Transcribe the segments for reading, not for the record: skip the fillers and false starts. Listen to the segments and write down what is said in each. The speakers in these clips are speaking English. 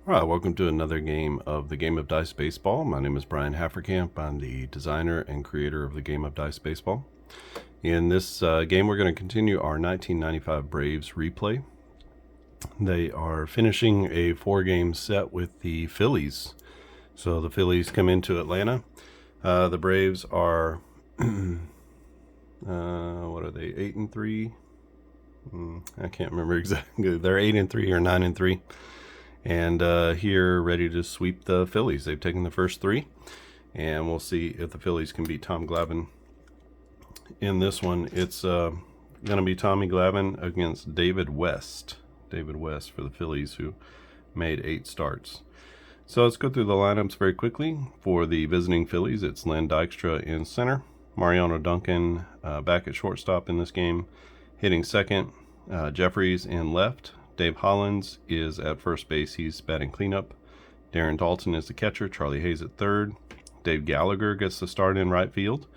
All right, welcome to another game of the Game of Dice Baseball. My name is Brian Hafferkamp. I'm the designer and creator of the Game of Dice Baseball. In this game, we're going to continue our 1995 Braves replay. They are finishing a 4-game set with the Phillies. So the Phillies come into Atlanta. The Braves are, what are they, 8-3? I can't remember exactly. They're 8-3 or 9-3. And here, ready to sweep the Phillies. They've taken the first 3, and we'll see if the Phillies can beat Tom Glavine. In this one, it's going to be Tommy Glavine against David West. David West for the Phillies, who made 8 starts. So let's go through the lineups very quickly. For the visiting Phillies, it's Len Dykstra in center. Mariano Duncan back at shortstop in this game. Hitting second, Jeffries in left. Dave Hollins is at first base. He's batting cleanup. Darren Dalton is the catcher. Charlie Hayes at third. Dave Gallagher gets the start in right field.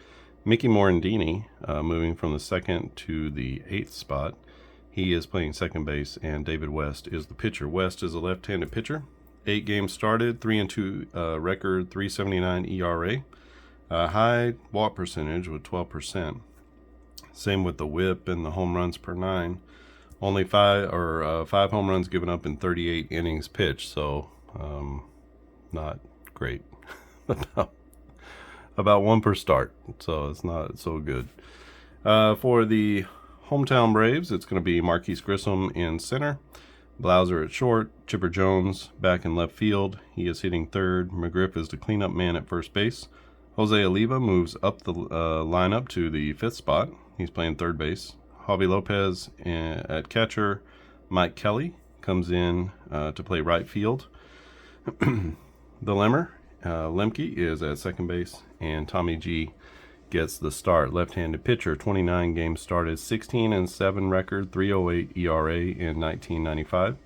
Mickey Morandini moving from the second to the 8th spot. He is playing second base, and David West is the pitcher. West is a left-handed pitcher. 8 games started, 3-2 record, 3.79 ERA. High walk percentage with 12%. Same with the WHIP and the home runs per 9. Only 5 home runs given up in 38 innings pitched, so not great. about 1 per start, so it's not so good. For the hometown Braves, it's going to be Marquise Grissom in center, Blauser at short, Chipper Jones back in left field. He is hitting third. McGriff is the cleanup man at first base. Jose Oliva moves up the lineup to the 5th spot. He's playing third base. Javi Lopez at catcher. Mike Kelly comes in to play right field. The Lemke is at second base, and Tommy G gets the start. Left-handed pitcher, 29 games started, 16-7 record, 3.08 ERA in 1995.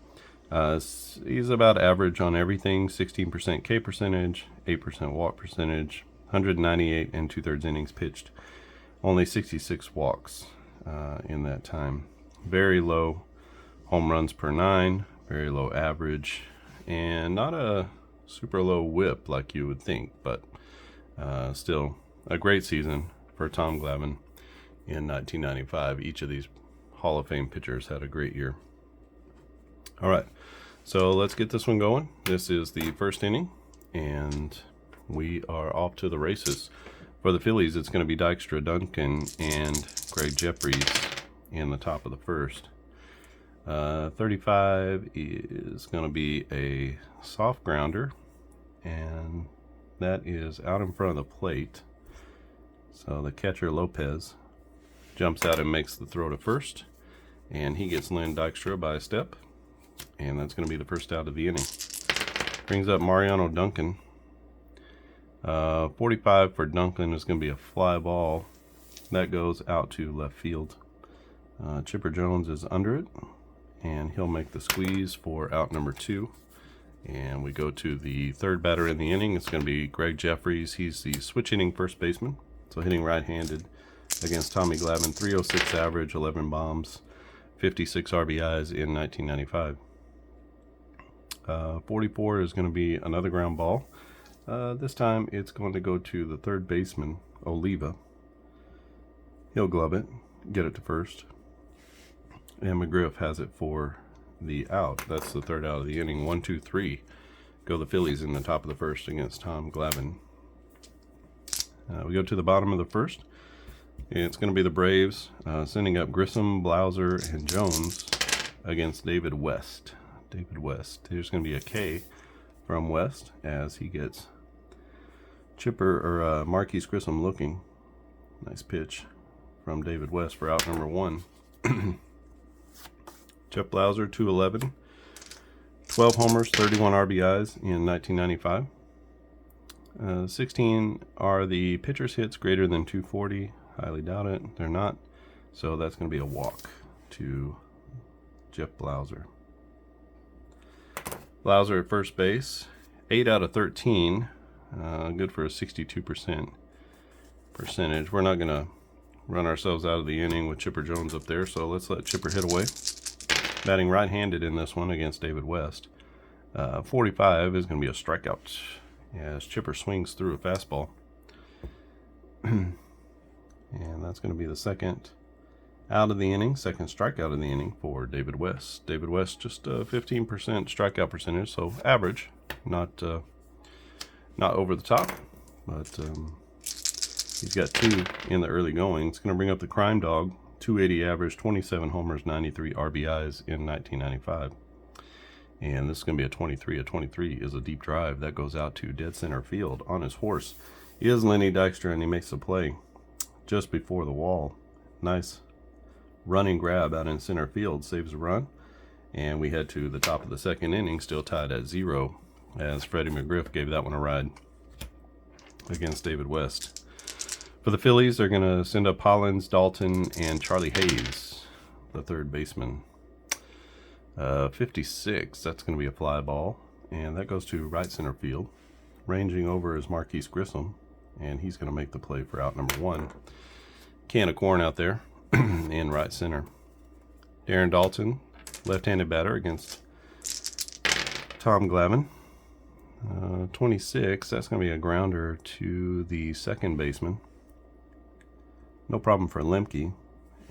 He's about average on everything, 16% K percentage, 8% walk percentage, 198 and 2/3 innings pitched, only 66 walks in that time. Very low home runs per 9, very low average, and not a super low whip like you would think, but still a great season for Tom Glavine in 1995. Each of these Hall of Fame pitchers had a great year. All right, so let's get this one going. This is the first inning, and we are off to the races. For the Phillies, it's going to be Dykstra, Duncan, and Greg Jeffries in the top of the first. 35 is going to be a soft grounder, and that is out in front of the plate. So the catcher, Lopez, jumps out and makes the throw to first, and he gets Len Dykstra by a step, and that's going to be the first out of the inning. Brings up Mariano Duncan. 45 for Duncan is going to be a fly ball. That goes out to left field. Chipper Jones is under it, and he'll make the squeeze for out number 2. And we go to the third batter in the inning. It's going to be Greg Jeffries. He's the switch hitting first baseman, so hitting right-handed against Tommy Glavine. 306 average, 11 bombs, 56 RBIs in 1995. 44 is going to be another ground ball. This time it's going to go to the third baseman, Oliva. He'll glove it, get it to first, and McGriff has it for the out. That's the third out of the inning. 1, 2, 3 go the Phillies in the top of the first against Tom Glavine. We go to the bottom of the first. It's going to be the Braves sending up Grissom, Blauser, and Jones against David West. David West. There's going to be a K from West as he gets Marquise Grissom looking. Nice pitch from David West for out number 1. Jeff Blauser, 211, 12 homers, 31 RBIs in 1995. 16 are the pitcher's hits greater than 240. Highly doubt it. They're not. So that's going to be a walk to Jeff Blauser. Blauser at first base, 8 out of 13. Good for a 62% percentage. We're not going to run ourselves out of the inning with Chipper Jones up there, so let's let Chipper hit away. Batting right-handed in this one against David West. 45 is going to be a strikeout as Chipper swings through a fastball. And that's going to be the second out of the inning, second strikeout of the inning for David West. David West just 15% strikeout percentage, so average, not over the top, but he's got 2 in the early going. It's going to bring up the crime dog, 280 average, 27 homers, 93 RBIs in 1995. And this is going to be a 23. A 23 is a deep drive that goes out to dead center field. On his horse is Lenny Dykstra, and he makes the play just before the wall. Nice running grab out in center field, saves a run. And we head to the top of the second inning, still tied at 0, as Freddie McGriff gave that one a ride against David West. For the Phillies, they're going to send up Hollins, Dalton, and Charlie Hayes, the third baseman. 56, that's going to be a fly ball, and that goes to right center field. Ranging over is Marquise Grissom, and he's going to make the play for out number 1. Can of corn out there in right center. Darren Dalton, left-handed batter against Tom Glavine. 26, that's going to be a grounder to the second baseman. No problem for Lemke,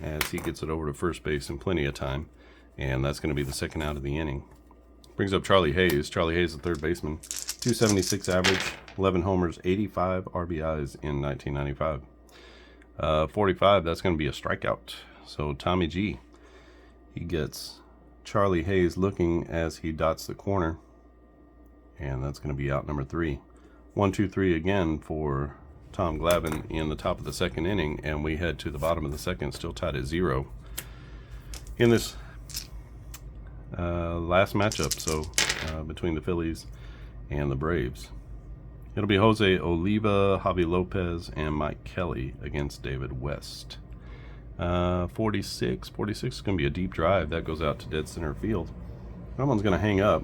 as he gets it over to first base in plenty of time. And that's going to be the second out of the inning. Brings up Charlie Hayes. Charlie Hayes, the third baseman. 276 average, 11 homers, 85 RBIs in 1995. 45, that's going to be a strikeout. So Tommy G, he gets Charlie Hayes looking as he dots the corner. And that's going to be out number 3. 1, 2, 3 again for Tom Glavine in the top of the second inning. And we head to the bottom of the second, still tied at 0. In this last matchup, so between the Phillies and the Braves, it'll be Jose Oliva, Javi Lopez, and Mike Kelly against David West. 46 is going to be a deep drive that goes out to dead center field. That one's going to hang up,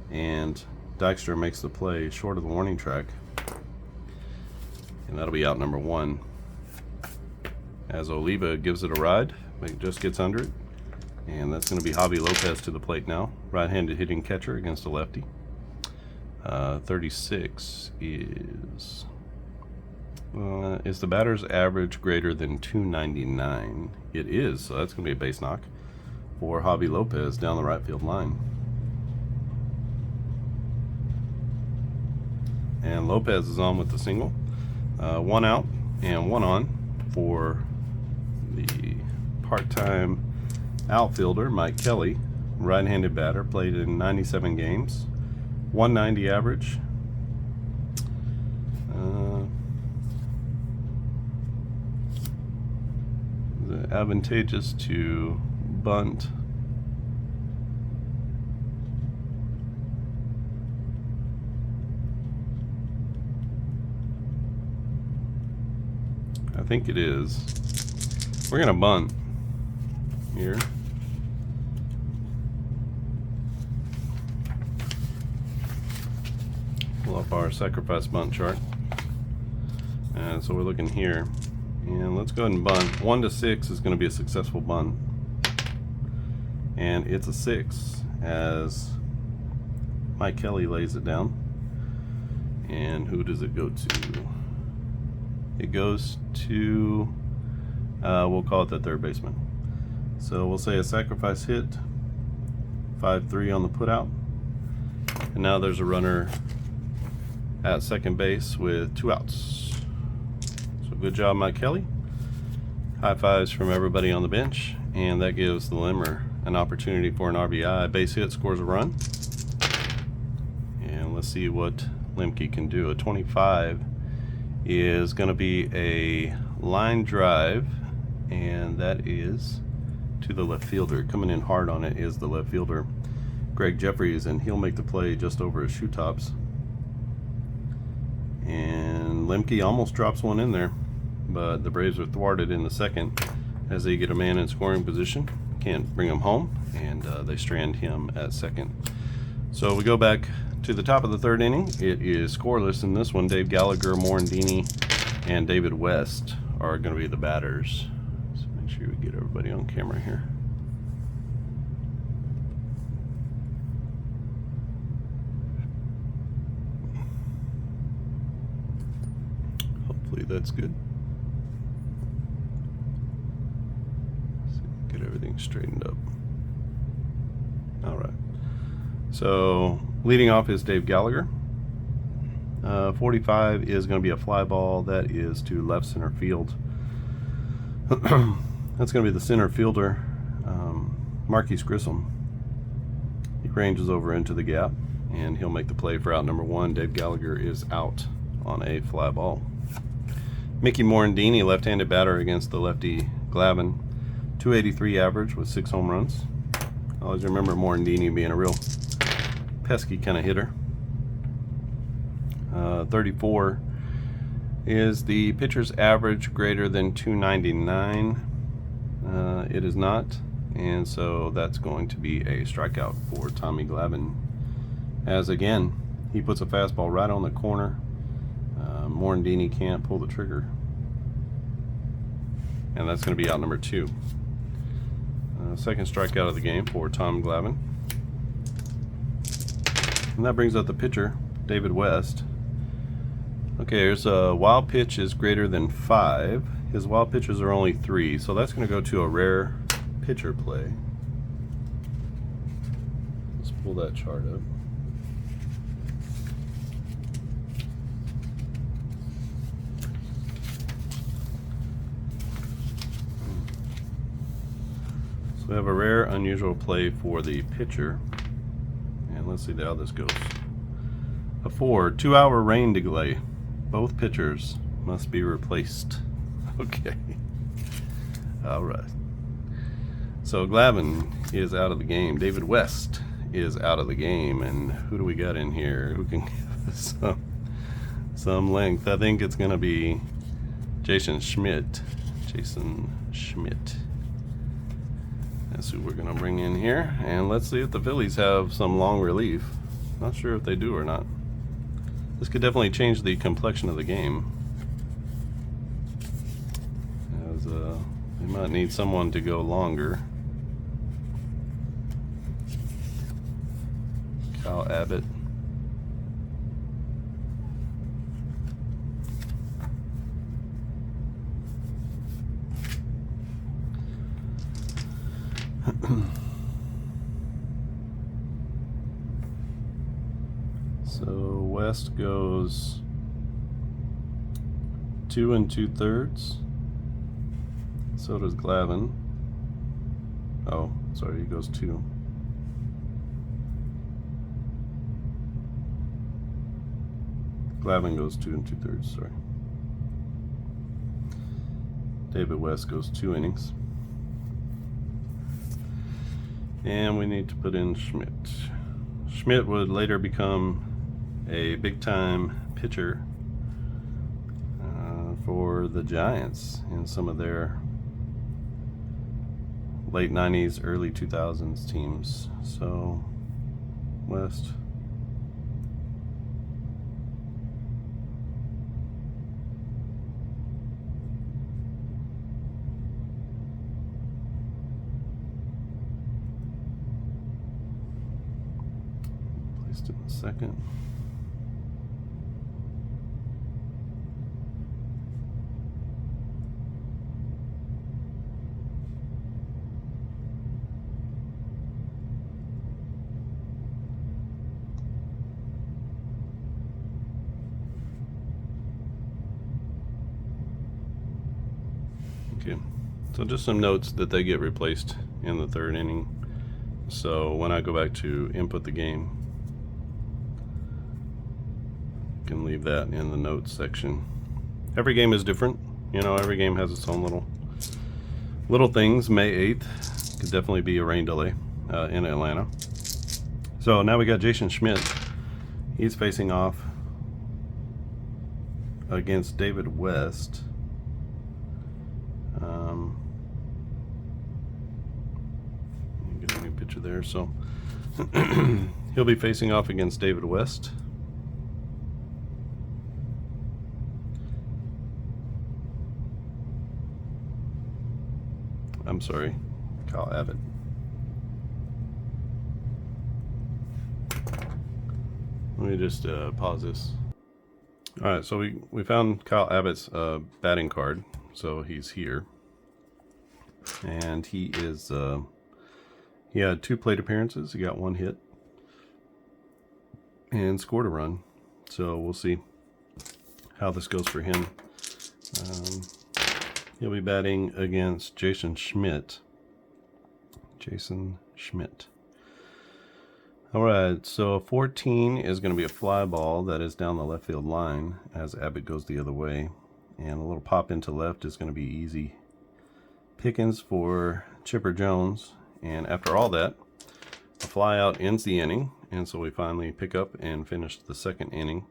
and Dykstra makes the play short of the warning track, and that'll be out number 1 as Oliva gives it a ride, but it just gets under it. And that's going to be Javi Lopez to the plate now. Right-handed hitting catcher against a lefty. 36 is the batter's average greater than 299? It is, so that's going to be a base knock for Javi Lopez down the right field line. And Lopez is on with the single. 1 out and 1 on for the part-time outfielder Mike Kelly, right-handed batter, played in 97 games, 190 average. Advantageous to bunt. I think it is. We're gonna bunt here. Pull up our sacrifice bunt chart. And so we're looking here. And let's go ahead and bunt. 1 to 6 is going to be a successful bunt. And it's a 6 as Mike Kelly lays it down. And who does it go to? It goes to, we'll call it the third baseman. So we'll say a sacrifice hit, 5-3 on the putout. And now there's a runner at second base with 2 outs. So good job, Mike Kelly. High fives from everybody on the bench. And that gives the Limmer an opportunity for an RBI. Base hit, scores a run. And let's see what Lemke can do. A 25 is going to be a line drive. And that is to the left fielder. Coming in hard on it is the left fielder, Greg Jeffries, and he'll make the play just over his shoe tops. And Lemke almost drops one in there, but the Braves are thwarted in the second as they get a man in scoring position. Can't bring him home, and they strand him at second. So we go back to the top of the third inning. It is scoreless in this one. Dave Gallagher, Morandini, and David West are going to be the batters. So make sure we get everybody on camera here. that's good. Get everything straightened up. All right. So leading off is Dave Gallagher. 45 is going to be a fly ball. That is to left center field. That's going to be the center fielder, Marquise Grissom. He ranges over into the gap, and he'll make the play for out number 1. Dave Gallagher is out on a fly ball. Mickey Morandini, left-handed batter against the lefty Glavine. 283 average with 6 home runs. I always remember Morandini being a real pesky kind of hitter. 34 is the pitcher's average greater than 299. It is not, and so that's going to be a strikeout for Tommy Glavine. As again, he puts a fastball right on the corner. Morandini can't pull the trigger, and that's going to be out number 2. Second strikeout of the game for Tom Glavine. And that brings up the pitcher, David West. Okay, here's a wild pitch is greater than 5. His wild pitches are only 3, so that's going to go to a rare pitcher play. Let's pull that chart up. So we have a rare, unusual play for the pitcher. And let's see how this goes. A 4, 2-hour rain delay. Both pitchers must be replaced. Okay. All right. So Glavine is out of the game. David West is out of the game. And who do we got in here? Who can give us some length? I think it's going to be Jason Schmidt. That's who we're going to bring in here. And let's see if the Phillies have some long relief. Not sure if they do or not. This could definitely change the complexion of the game. As they might need someone to go longer. Kyle Abbott. So West goes 2 2/3. So does Glavine. Oh, sorry, he goes 2. Glavine goes 2 2/3, sorry. David West goes 2 innings. And we need to put in Schmidt. Schmidt would later become a big-time pitcher for the Giants in some of their late 90s, early 2000s teams. So, West. Placed in second. Okay, so just some notes that they get replaced in the 3rd inning. So when I go back to input the game, I can leave that in the notes section. Every game is different. You know, every game has its own little things. May 8th could definitely be a rain delay in Atlanta. So now we got Jason Schmidt. He's facing off against David West. Get a new picture there. So he'll be facing off against David West. I'm sorry, Kyle Abbott. Let me just pause this. All right, so we found Kyle Abbott's batting card. So he's here, and he is he had 2 plate appearances. He got 1 hit and scored a run. So we'll see how this goes for him. He'll be batting against Jason Schmidt. All right, so 14 is going to be a fly ball that is down the left field line as Abbott goes the other way. And a little pop into left is going to be easy pickings for Chipper Jones. And after all that, a fly out ends the inning. And so we finally pick up and finish the 2nd inning.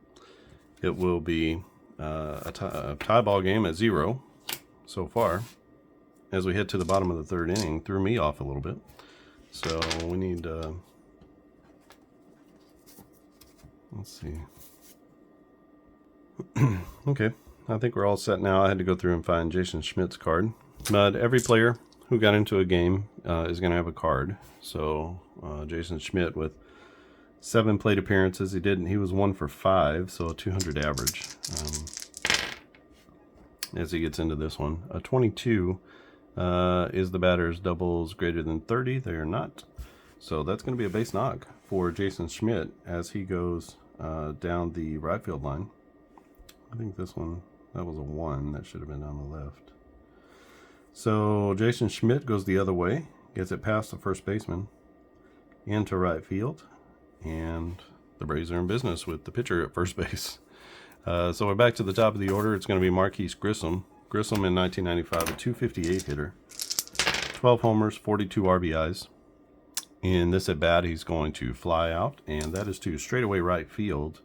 It will be a tie ball game at 0 so far. As we head to the bottom of the 3rd inning, threw me off a little bit. So we need, let's see. Okay, I think we're all set now. I had to go through and find Jason Schmidt's card. But every player who got into a game is going to have a card. So Jason Schmidt with 7 plate appearances. He was 1 for 5, so a 200 average. As he gets into this one, a 22 is the batter's doubles greater than 30. They are not. So that's going to be a base knock for Jason Schmidt as he goes down the right field line. I think this one, that was a 1. That should have been on the left. So Jason Schmidt goes the other way, gets it past the first baseman into right field, and the Braves are in business with the pitcher at first base. So we're back to the top of the order. It's going to be Marquise Grissom. Grissom in 1995, a 258 hitter, 12 homers, 42 RBIs. In this at bat, he's going to fly out, and that is to straightaway right field.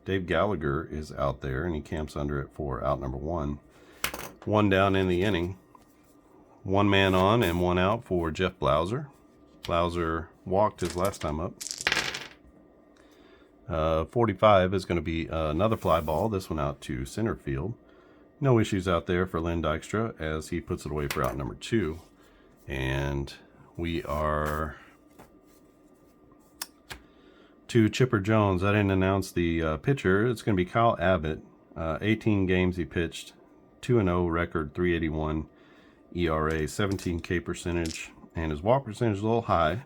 Dave Gallagher is out there, and he camps under it for out number 1. 1 down in the inning. 1 man on and 1 out for Jeff Blauser. Blauser walked his last time up. 45 is going to be another fly ball. This one out to center field. No issues out there for Len Dykstra as he puts it away for out number 2. And we are to Chipper Jones. I didn't announce the pitcher. It's going to be Kyle Abbott. 18 games he pitched, 2-0 record, 381 ERA, 17K percentage, and his walk percentage is a little high,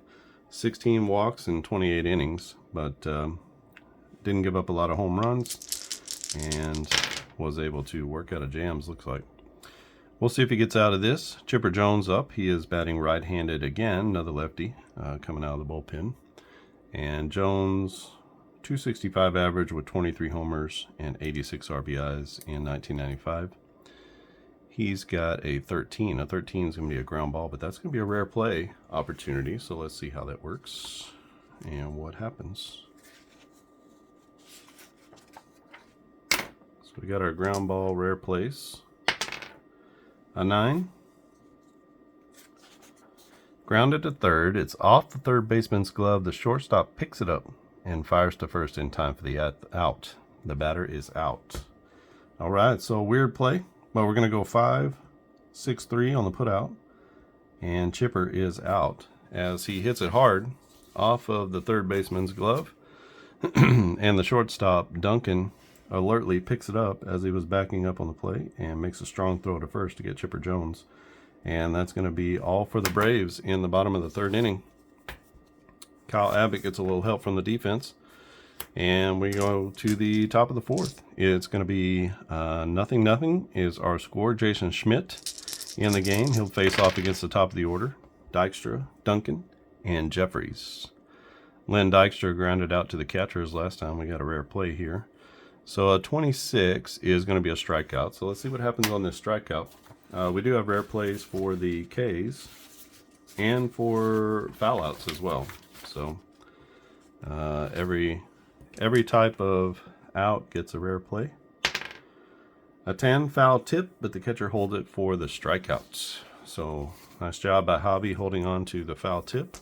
16 walks in 28 innings, but didn't give up a lot of home runs and was able to work out of jams, looks like. We'll see if he gets out of this. Chipper Jones up. He is batting right-handed again, another lefty coming out of the bullpen. And Jones, 265 average with 23 homers and 86 RBIs in 1995. He's got a 13. A 13 is going to be a ground ball, but that's going to be a rare play opportunity. So let's see how that works and what happens. So we got our ground ball rare place. A 9. Grounded to third. It's off the third baseman's glove. The shortstop picks it up and fires to first in time for the out. The batter is out. All right, so weird play. But we're going to go 5-6-3 on the put out. And Chipper is out as he hits it hard off of the third baseman's glove. And the shortstop, Duncan, alertly picks it up as he was backing up on the plate and makes a strong throw to first to get Chipper Jones. And that's going to be all for the Braves in the bottom of the 3rd inning. Kyle Abbott gets a little help from the defense. And we go to the top of the 4th. It's going to be 0-0 is our score. Jason Schmidt in the game. He'll face off against the top of the order. Dykstra, Duncan, and Jeffries. Len Dykstra grounded out to the catchers last time. We got a rare play here. So a 26 is going to be a strikeout. So let's see what happens on this strikeout. We do have rare plays for the Ks and for foul outs as well. So every type of out gets a rare play. A 10 foul tip, but the catcher holds it for the strikeouts. So nice job by Hobby holding on to the foul tip.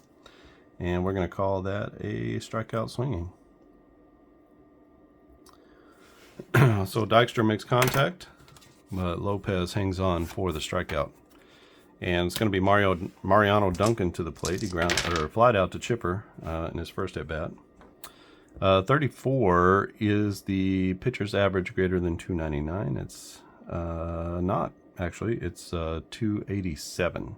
And we're going to call that a strikeout swinging. So Dykstra makes contact, but Lopez hangs on for the strikeout. And it's going to be Mariano Duncan to the plate. He flied out to Chipper in his first at bat. 34 is the pitcher's average greater than 299. It's not, actually. It's 287.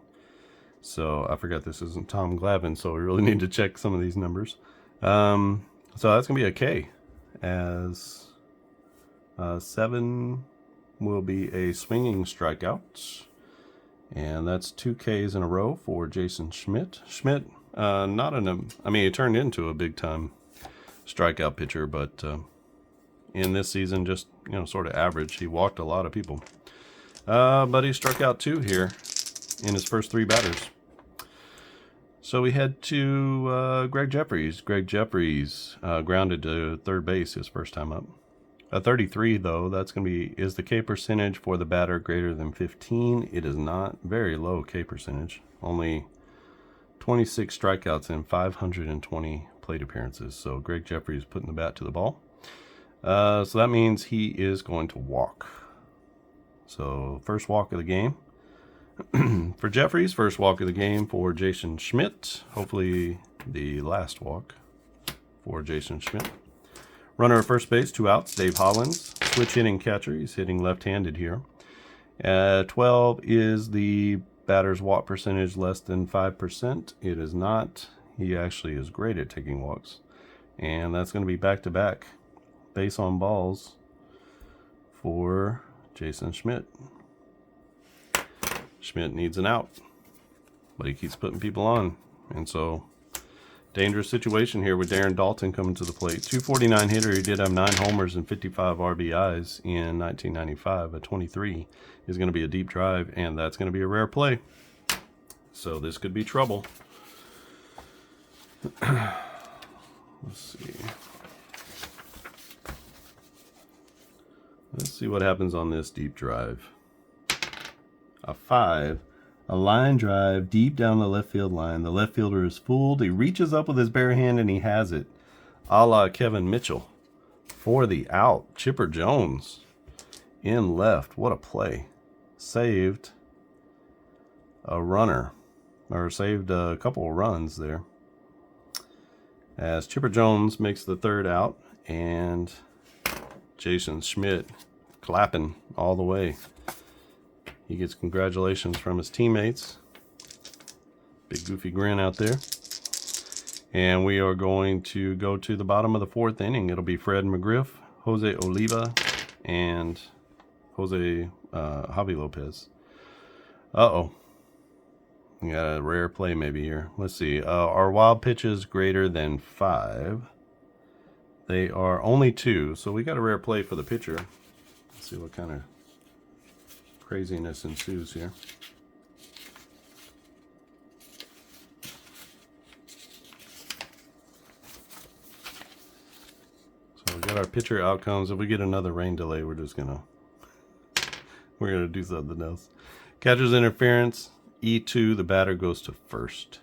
So I forgot this isn't Tom Glavine, so we really need to check some of these numbers. So that's going to be a K, as 7 will be a swinging strikeout. And that's 2 Ks in a row for Jason Schmidt. Schmidt, he turned into a big-time strikeout pitcher, but in this season, just, sort of average. He walked a lot of people. But he struck out 2 here in his first 3 batters. So we head to Greg Jeffries. Greg Jeffries grounded to third base his first time up. A 33, though, that's going to be, is the K percentage for the batter greater than 15? It is not. Very low K percentage. Only 26 strikeouts in 520 plate appearances. So Greg Jeffries putting the bat to the ball. So that means he is going to walk. So first walk of the game for Jeffries, first walk of the game for Jason Schmidt. Hopefully the last walk for Jason Schmidt. Runner at first base, 2 outs. Dave Hollins, switch hitting catcher. He's hitting left-handed here. 12 is the batter's walk percentage less than 5%. It is not. He actually is great at taking walks. And that's going to be back-to-back base on balls for Jason Schmidt. Schmidt needs an out, but he keeps putting people on. And so, dangerous situation here with Darren Dalton coming to the plate. 249 hitter. He did have 9 homers and 55 RBIs in 1995. A 23 is going to be a deep drive, and that's going to be a rare play. So this could be trouble. Let's see. Let's see what happens on this deep drive. A 5. A line drive deep down the left field line. The left fielder is fooled. He reaches up with his bare hand and he has it. A la Kevin Mitchell. For the out. Chipper Jones in left. What a play. Saved a runner. Or saved a couple of runs there. As Chipper Jones makes the third out. And Jason Schmidt clapping all the way. He gets congratulations from his teammates. Big goofy grin out there. And we are going to go to the bottom of the 4th inning. It'll be Fred McGriff, Jose Oliva, and Javi Lopez. Uh-oh. We got a rare play maybe here. Let's see. Are wild pitches greater than 5? They are only 2. So we got a rare play for the pitcher. Let's see what kind of craziness ensues here. So we got our pitcher outcomes. If we get another rain delay, we're gonna do something else. Catcher's interference, E2, the batter goes to first.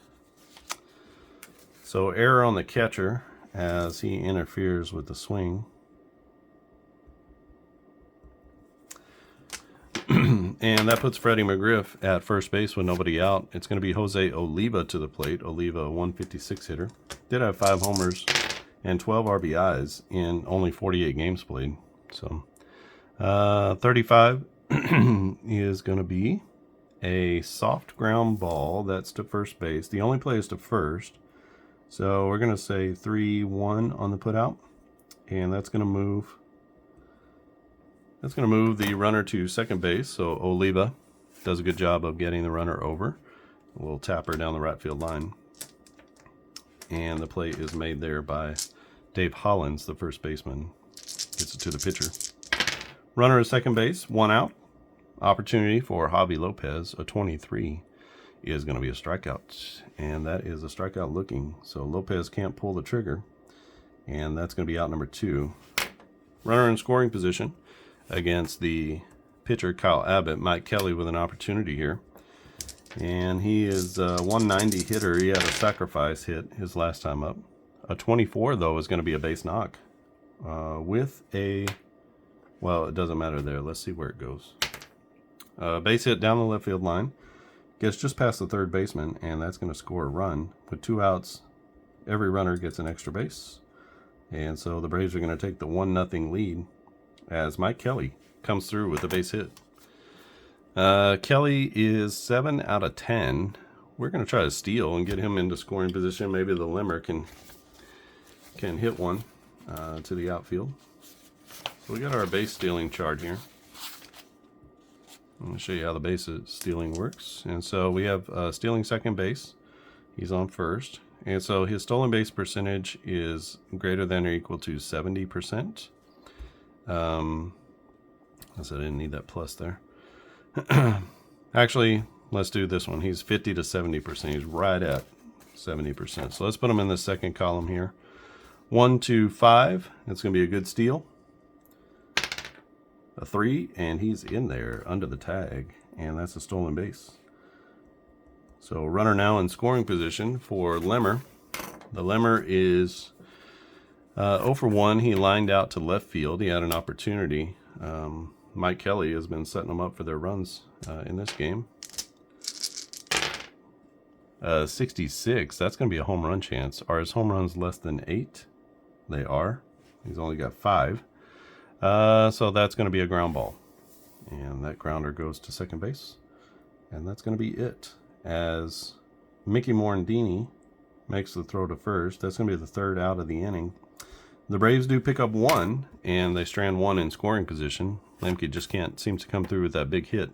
So error on the catcher as he interferes with the swing. And that puts Freddie McGriff at first base with nobody out. It's going to be Jose Oliva to the plate. Oliva, a 156 hitter. Did have 5 homers and 12 RBIs in only 48 games played. So 35 is going to be a soft ground ball. That's to first base. The only play is to first. So we're going to say 3-1 on the put out. And that's going to move. That's going to move the runner to second base. So Oliva does a good job of getting the runner over. We'll tap her down the right field line. And the play is made there by Dave Hollins, the first baseman. Gets it to the pitcher. Runner at second base, 1 out. Opportunity for Javi Lopez, a 23, is going to be a strikeout. And that is a strikeout looking. So Lopez can't pull the trigger. And that's going to be out number 2. Runner in scoring position against the pitcher, Kyle Abbott. Mike Kelly with an opportunity here. And he is a 190 hitter. He had a sacrifice hit his last time up. A 24, though, is going to be a base knock. With a, well, it doesn't matter there. Let's see where it goes. Base hit down the left field line. Gets just past the third baseman, and that's going to score a run. With 2 outs, every runner gets an extra base. And so the Braves are going to take the 1-0 lead as Mike Kelly comes through with a base hit. Kelly is 7 out of 10. We're going to try to steal and get him into scoring position. Maybe the Limmer can hit one to the outfield. So we got our base stealing chart here. I'm going to show you how the base stealing works. And so we have stealing second base. He's on first. And so his stolen base percentage is greater than or equal to 70%. I said I didn't need that plus there. Actually, let's do this one. He's 50 to 70%. He's right at 70%. So let's put him in the second column here. 1 to 5. That's going to be a good steal. A 3, and he's in there under the tag, and that's a stolen base. So runner now in scoring position for Lemmer. The Lemmer is 0 for 1. He lined out to left field. He had an opportunity. Mike Kelly has been setting them up for their runs in this game. 66. That's going to be a home run chance. Are his home runs less than 8? They are. He's only got 5. So that's going to be a ground ball. And that grounder goes to second base. And that's going to be it. As Mickey Morandini makes the throw to first. That's going to be the third out of the inning. The Braves do pick up 1, and they strand 1 in scoring position. Lemke just can't seem to come through with that big hit.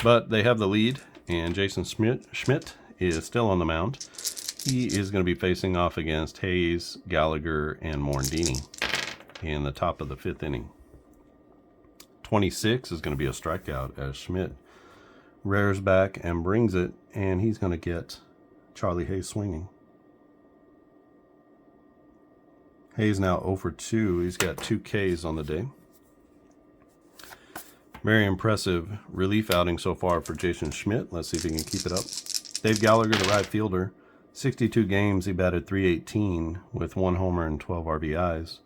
But they have the lead, and Jason Schmidt is still on the mound. He is going to be facing off against Hayes, Gallagher, and Morandini in the top of the 5th inning. 26 is going to be a strikeout as Schmidt rears back and brings it, and he's going to get Charlie Hayes swinging. Hayes now 0 for 2. He's got 2 Ks on the day. Very impressive relief outing so far for Jason Schmidt. Let's see if he can keep it up. Dave Gallagher, the right fielder, 62 games. He batted .318 with 1 homer and 12 RBIs.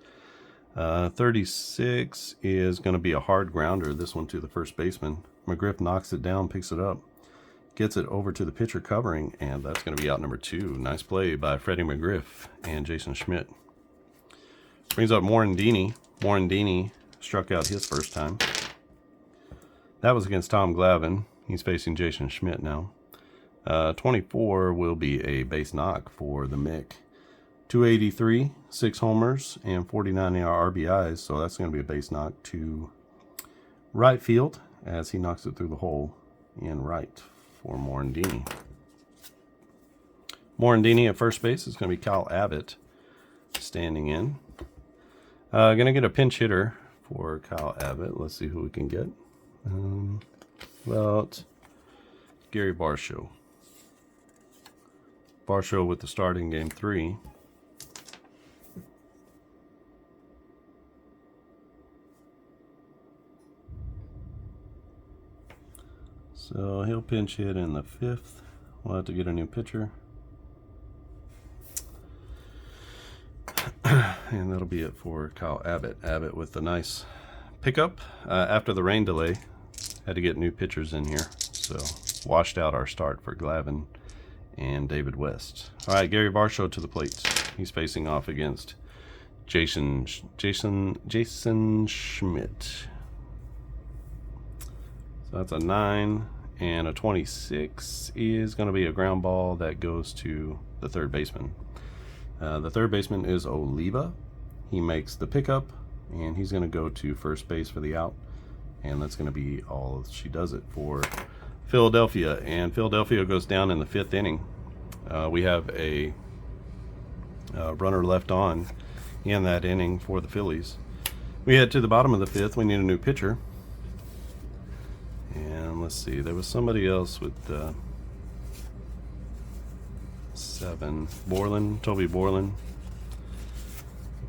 36 is going to be a hard grounder, this one to the first baseman. McGriff knocks it down, picks it up, gets it over to the pitcher covering, and that's going to be out number 2. Nice play by Freddie McGriff and Jason Schmidt. Brings up Morandini. Morandini struck out his first time. That was against Tom Glavine. He's facing Jason Schmidt now. 24 will be a base knock for the Mick. 283, 6 homers, and 49 RBIs, so that's going to be a base knock to right field as he knocks it through the hole in right for Morandini. Morandini at first base is going to be Kyle Abbott standing in. Going to get a pinch hitter for Kyle Abbott. Let's see who we can get. About Gary Varsho. Varsho with the start in game 3. So he'll pinch hit in the 5th. We'll have to get a new pitcher. And that'll be it for Kyle Abbott. Abbott with the nice pickup after the rain delay. Had to get new pitchers in here. So washed out our start for Glavine and David West. All right, Gary Varsho to the plate. He's facing off against Jason Schmidt. So that's a 9, and a 26 is going to be a ground ball that goes to the third baseman. The third baseman is Oliva. He makes the pickup, and he's going to go to first base for the out, and that's going to be all she does it for Philadelphia. And Philadelphia goes down in the 5th inning. We have a runner left on in that inning for the Phillies. We head to the bottom of the 5th. We need a new pitcher. And let's see, there was somebody else with 7. Toby Borland.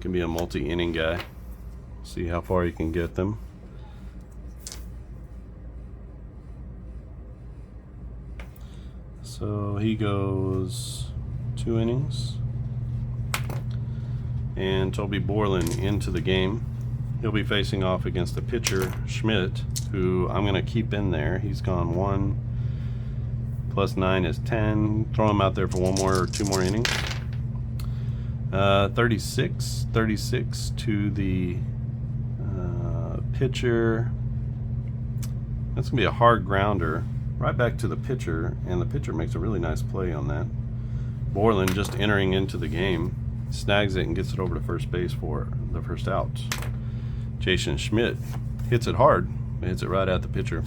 Can be a multi-inning guy. See how far you can get them. So he goes 2 innings. And Toby Borland into the game. He'll be facing off against the pitcher, Schmidt, who I'm going to keep in there. He's gone 1 plus 9 is 10. Throw him out there for 1 more or 2 more innings. 36 to the pitcher. That's going to be a hard grounder right back to the pitcher, and the pitcher makes a really nice play on that. Borland, just entering into the game, snags it and gets it over to first base for the first out. Jason Schmidt hits it hard, hits it right at the pitcher.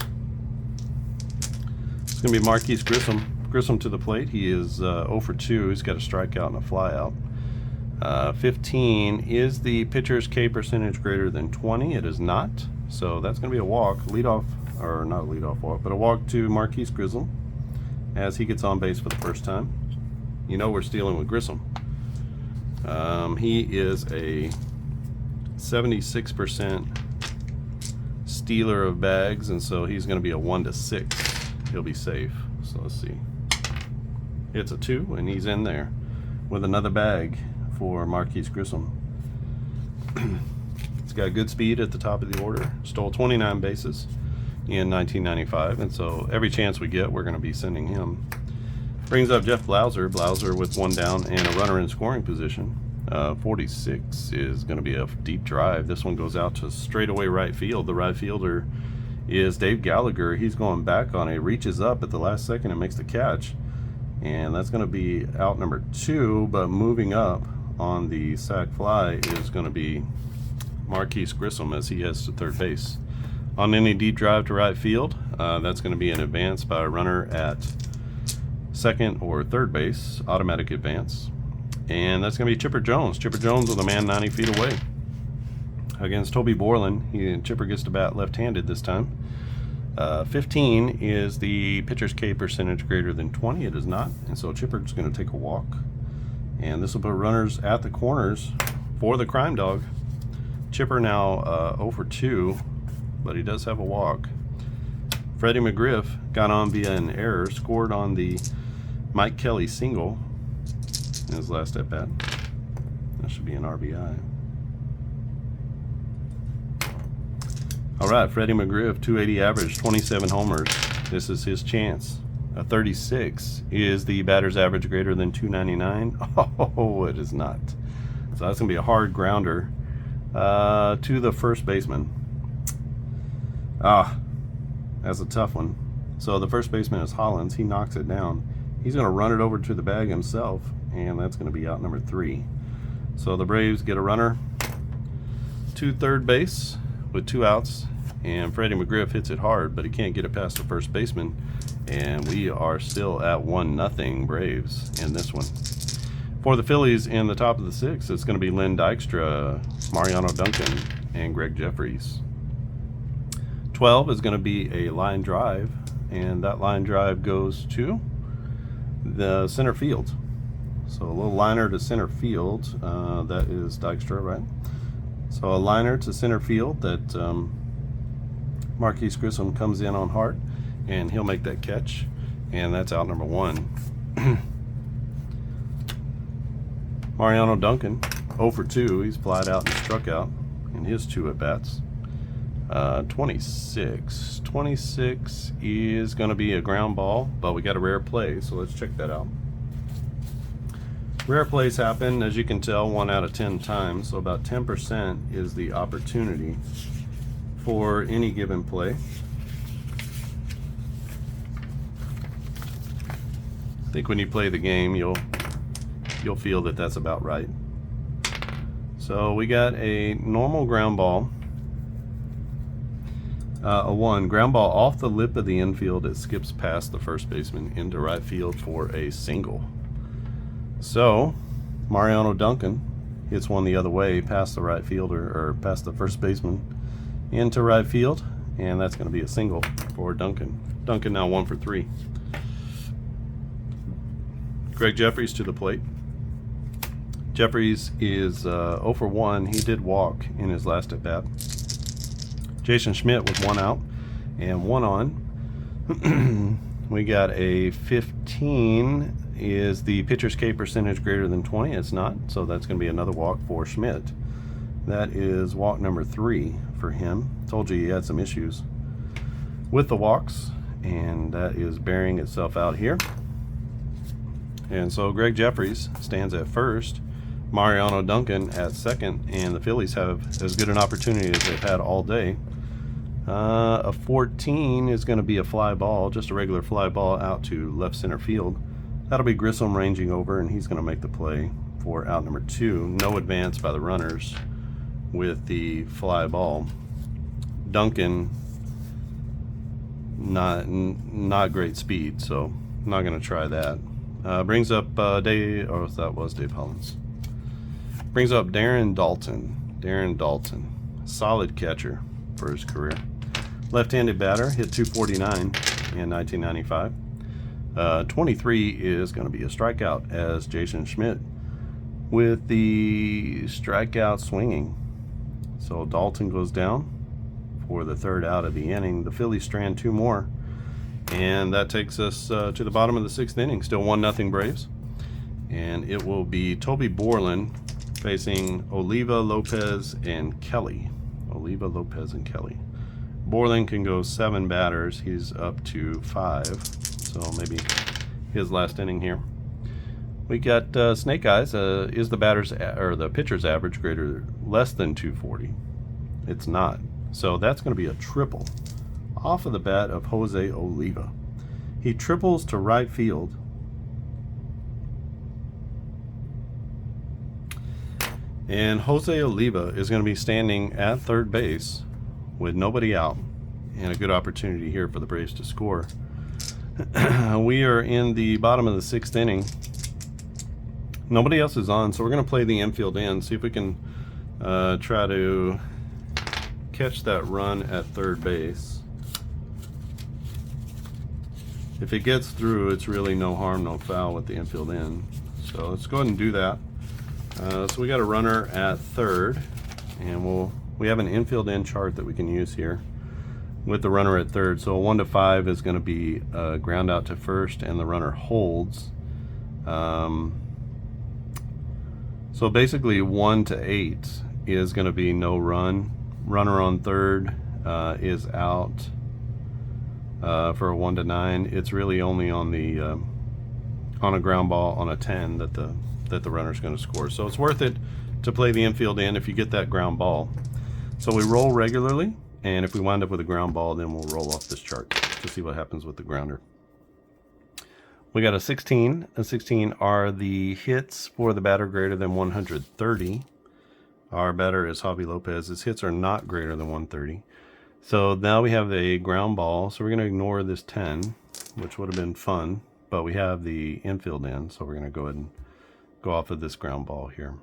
It's going to be Marquise Grissom. Grissom to the plate. He is 0 for 2. He's got a strikeout and a flyout. 15 is the pitcher's K percentage greater than 20. It is not. So that's going to be a walk. Leadoff, or not a leadoff walk, but a walk to Marquise Grissom as he gets on base for the first time. You know we're stealing with Grissom. He is a 76% stealer of bags, and so he's going to be a 1 to 6. He'll be safe. So let's see. It's a 2, and he's in there with another bag for Marquise Grissom. He's got good speed at the top of the order. Stole 29 bases in 1995, and so every chance we get, we're going to be sending him. Brings up Jeff Blauser. Blauser with 1 down and a runner in scoring position. 46 is going to be a deep drive. This one goes out to straightaway right field. The right fielder is Dave Gallagher. He's going back on it, reaches up at the last second and makes the catch. And that's going to be out number 2, but moving up on the sac fly is going to be Marquise Grissom as he heads to third base. On any deep drive to right field, that's going to be an advance by a runner at second or third base, automatic advance. And that's going to be Chipper Jones. Chipper Jones with a man 90 feet away against Toby Borland. Chipper gets to bat left-handed this time. 15 is the pitcher's K percentage greater than 20. It is not, and so Chipper's going to take a walk. And this will put runners at the corners for the Crime Dog. Chipper now 0 for 2, but he does have a walk. Freddie McGriff got on via an error, scored on the Mike Kelly single in his last at bat. That should be an RBI. All right, Freddie McGriff, 280 average, 27 homers. This is his chance. A 36 is the batter's average greater than 299. Oh, it is not. So that's going to be a hard grounder to the first baseman. That's a tough one. So the first baseman is Hollins. He knocks it down. He's going to run it over to the bag himself, and that's going to be out number 3. So the Braves get a runner to third base with 2 outs, and Freddie McGriff hits it hard, but he can't get it past the first baseman, and we are still at 1-0 Braves in this one. For the Phillies in the top of the 6th, it's going to be Lynn Dykstra, Mariano Duncan, and Greg Jeffries. 12 is going to be a line drive, and that line drive goes to the center field. So a little liner to center field, that is Dykstra, right? So a liner to center field that Marquise Grissom comes in on hard, and he'll make that catch, and that's out number 1. Mariano Duncan, 0 for 2. He's flied out and struck out in his 2 at-bats. 26 is going to be a ground ball, but we got a rare play, so let's check that out. Rare plays happen, as you can tell, 1 out of 10 times, so about 10% is the opportunity for any given play. I think when you play the game, you'll feel that that's about right. So we got a normal ground ball, a 1 ground ball off the lip of the infield. It skips past the first baseman into right field for a single. So Mariano Duncan hits one the other way past the right fielder, or past the first baseman into right field, and that's going to be a single for Duncan. Duncan now 1 for 3. Greg Jeffries to the plate. Jeffries is 0 for 1. He did walk in his last at bat. Jason Schmidt with 1 out and 1 on. We got a 15 is the pitcher's K percentage greater than 20. It's not, so that's going to be another walk for Schmidt. That is walk number 3 for him. Told you he had some issues with the walks, and that is bearing itself out here. And so Greg Jeffries stands at first Mariano Duncan at second, and the Phillies have as good an opportunity as they've had all day. A 14 is going to be a fly ball, just a regular fly ball out to left center field. That'll be Grissom ranging over, and he's going to make the play for out number 2. No advance by the runners with the fly ball. Duncan, not great speed, so I'm not going to try that. Brings up Dave, or that was Dave Hollins. Brings up Darren Daulton. Darren Daulton, solid catcher for his career. Left-handed batter, hit 249 in 1995. 23 is going to be a strikeout as Jason Schmidt with the strikeout swinging. So Daulton goes down for the 3rd out of the inning. The Phillies strand 2 more, and that takes us to the bottom of the 6th inning. Still 1-0 Braves, and it will be Toby Borland facing Oliva, Lopez, and Kelly. Oliva, Lopez, and Kelly. Borland can go 7 batters. He's up to 5, so maybe his last inning here. We got Snake Eyes. Is the batter's or the pitcher's average less than 240? It's not. So that's going to be a triple off of the bat of Jose Oliva. He triples to right field. And Jose Oliva is going to be standing at third base with nobody out, and a good opportunity here for the Braves to score. We are in the bottom of the 6th inning. Nobody else is on, so we're going to play the infield in, see if we can try to catch that run at third base. If it gets through, it's really no harm, no foul with the infield in. So let's go ahead and do that. So we got a runner at third, and we have an infield in chart that we can use here with the runner at third. So a 1 to 5 is going to be a ground out to first, and the runner holds. So basically 1 to 8 is going to be no run. Runner on third is out for a 1 to 9. It's really only on the on a ground ball on a 10 that the runner's going to score. So it's worth it to play the infield in if you get that ground ball. So we roll regularly, and if we wind up with a ground ball, then we'll roll off this chart to see what happens with the grounder. We got a 16. A 16 are the hits for the batter greater than 130. Our batter is Javi Lopez. His hits are not greater than 130. So now we have a ground ball. So we're going to ignore this 10, which would have been fun, but we have the infield in. So we're going to go ahead and go off of this ground ball here.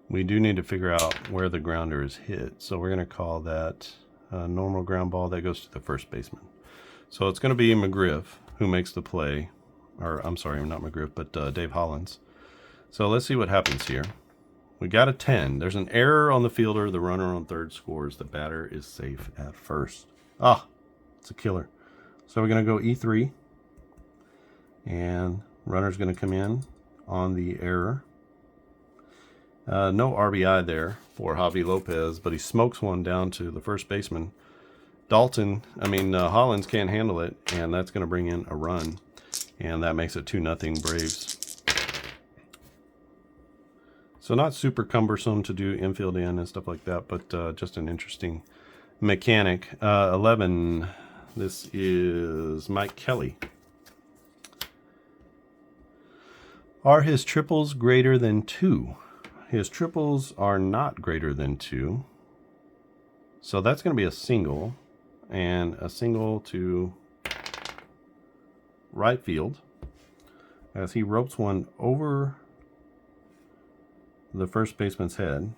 We do need to figure out where the grounder is hit. So we're going to call that a normal ground ball that goes to the first baseman. So it's going to be McGriff who makes the play. Or I'm sorry, not McGriff, but Dave Hollins. So let's see what happens here. We got a 10. There's an error on the fielder. The runner on third scores. The batter is safe at first. Ah, it's a killer. So we're going to go E3. And runner's going to come in on the error. No RBI there for Javi Lopez, but he smokes one down to the first baseman. Hollins can't handle it, and that's going to bring in a run. And that makes it 2-0 Braves. So not super cumbersome to do infield in and stuff like that, but just an interesting mechanic. 11, this is Mike Kelly. Are his triples greater than 2? His triples are not greater than 2. So that's going to be a single, and a single to right field as he ropes one over the first baseman's head.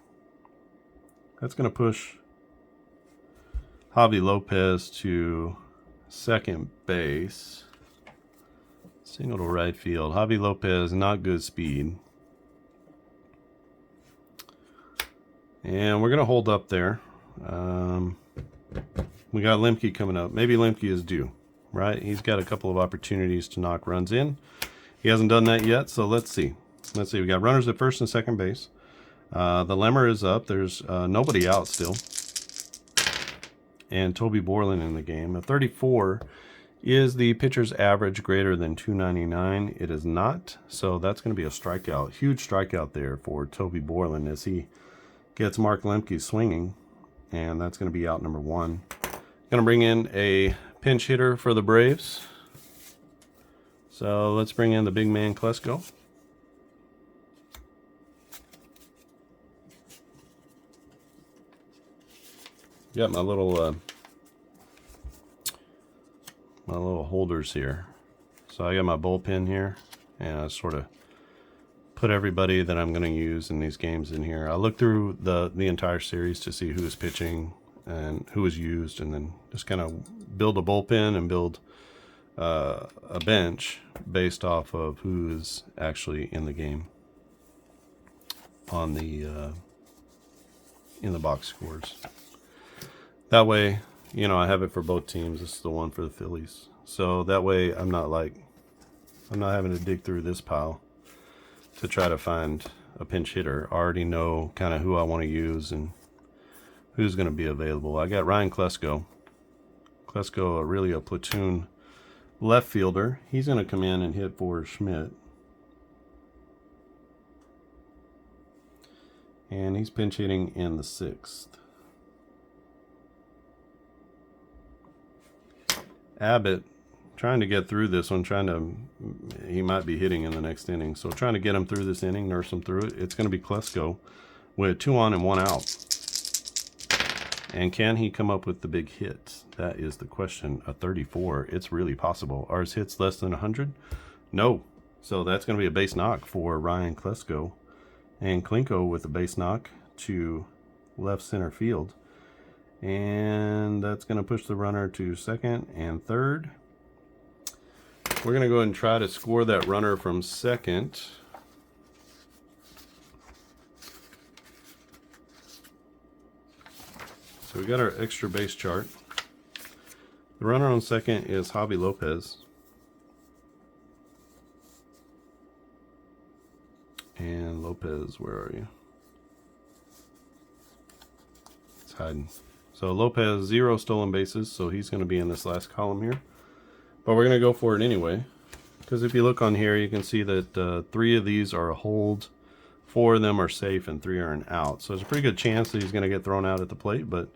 That's going to push Javi Lopez to second base. Single to right field. Javi Lopez, not good speed. And we're going to hold up there. We got Lemke coming up. Maybe Lemke is due, right? He's got a couple of opportunities to knock runs in. He hasn't done that yet, so let's see. Let's see. We got runners at first and second base. The Lemmer is up. There's nobody out still. And Toby Borland in the game. A 34 Is the pitcher's average greater than 299? It is not, so that's going to be a strikeout. Huge strikeout there for Toby Borland as he gets Mark Lemke swinging, and that's going to be out number 1. Going to bring in a pinch hitter for the Braves. So let's bring in the big man Klesko. Got my little holders here. So I got my bullpen here, and I sort of put everybody that I'm going to use in these games in here. I look through the entire series to see who is pitching and who is used, and then just kind of build a bullpen and build a bench based off of who is actually in the game on the in the box scores. That way, you know, I have it for both teams. This is the one for the Phillies. So that way I'm not having to dig through this pile to try to find a pinch hitter. I already know kind of who I want to use and who's going to be available. I got Ryan Klesko. Klesko, really a platoon left fielder. He's going to come in and hit for Schmidt. And he's pinch hitting in the 6th. Abbott, trying to get through this one, he might be hitting in the next inning. So trying to get him through this inning, nurse him through it. It's going to be Klesko with 2 on and 1 out. And can he come up with the big hit? That is the question. A 34, it's really possible. Are his hits less than 100? No. So that's going to be a base knock for Ryan Klesko. And Klinko with a base knock to left center field. And that's going to push the runner to 2nd and 3rd. We're going to go ahead and try to score that runner from 2nd. So we got our extra base chart. The runner on 2nd is Javi Lopez. And Lopez, where are you? It's hiding. So Lopez, 0 stolen bases, so he's going to be in this last column here. But we're going to go for it anyway. Because if you look on here, you can see that 3 of these are a hold, 4 of them are safe, and 3 are an out. So there's a pretty good chance that he's going to get thrown out at the plate, but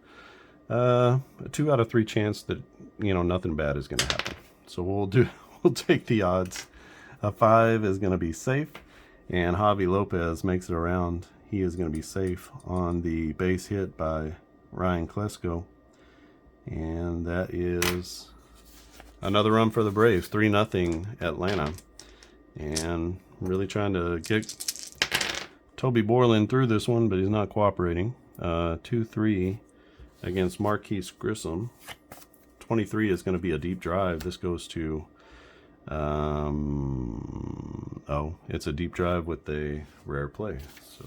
a 2 out of 3 chance that, you know, nothing bad is going to happen. So we'll take the odds. A 5 is going to be safe, and Javi Lopez makes it around. He is going to be safe on the base hit by Ryan Klesko, and that is another run for the Braves. 3-0 Atlanta, and really trying to get Toby Borland through this one, but he's not cooperating. 2-3 against Marquise Grissom. 23 is going to be a deep drive. This goes to it's a deep drive with a rare play. So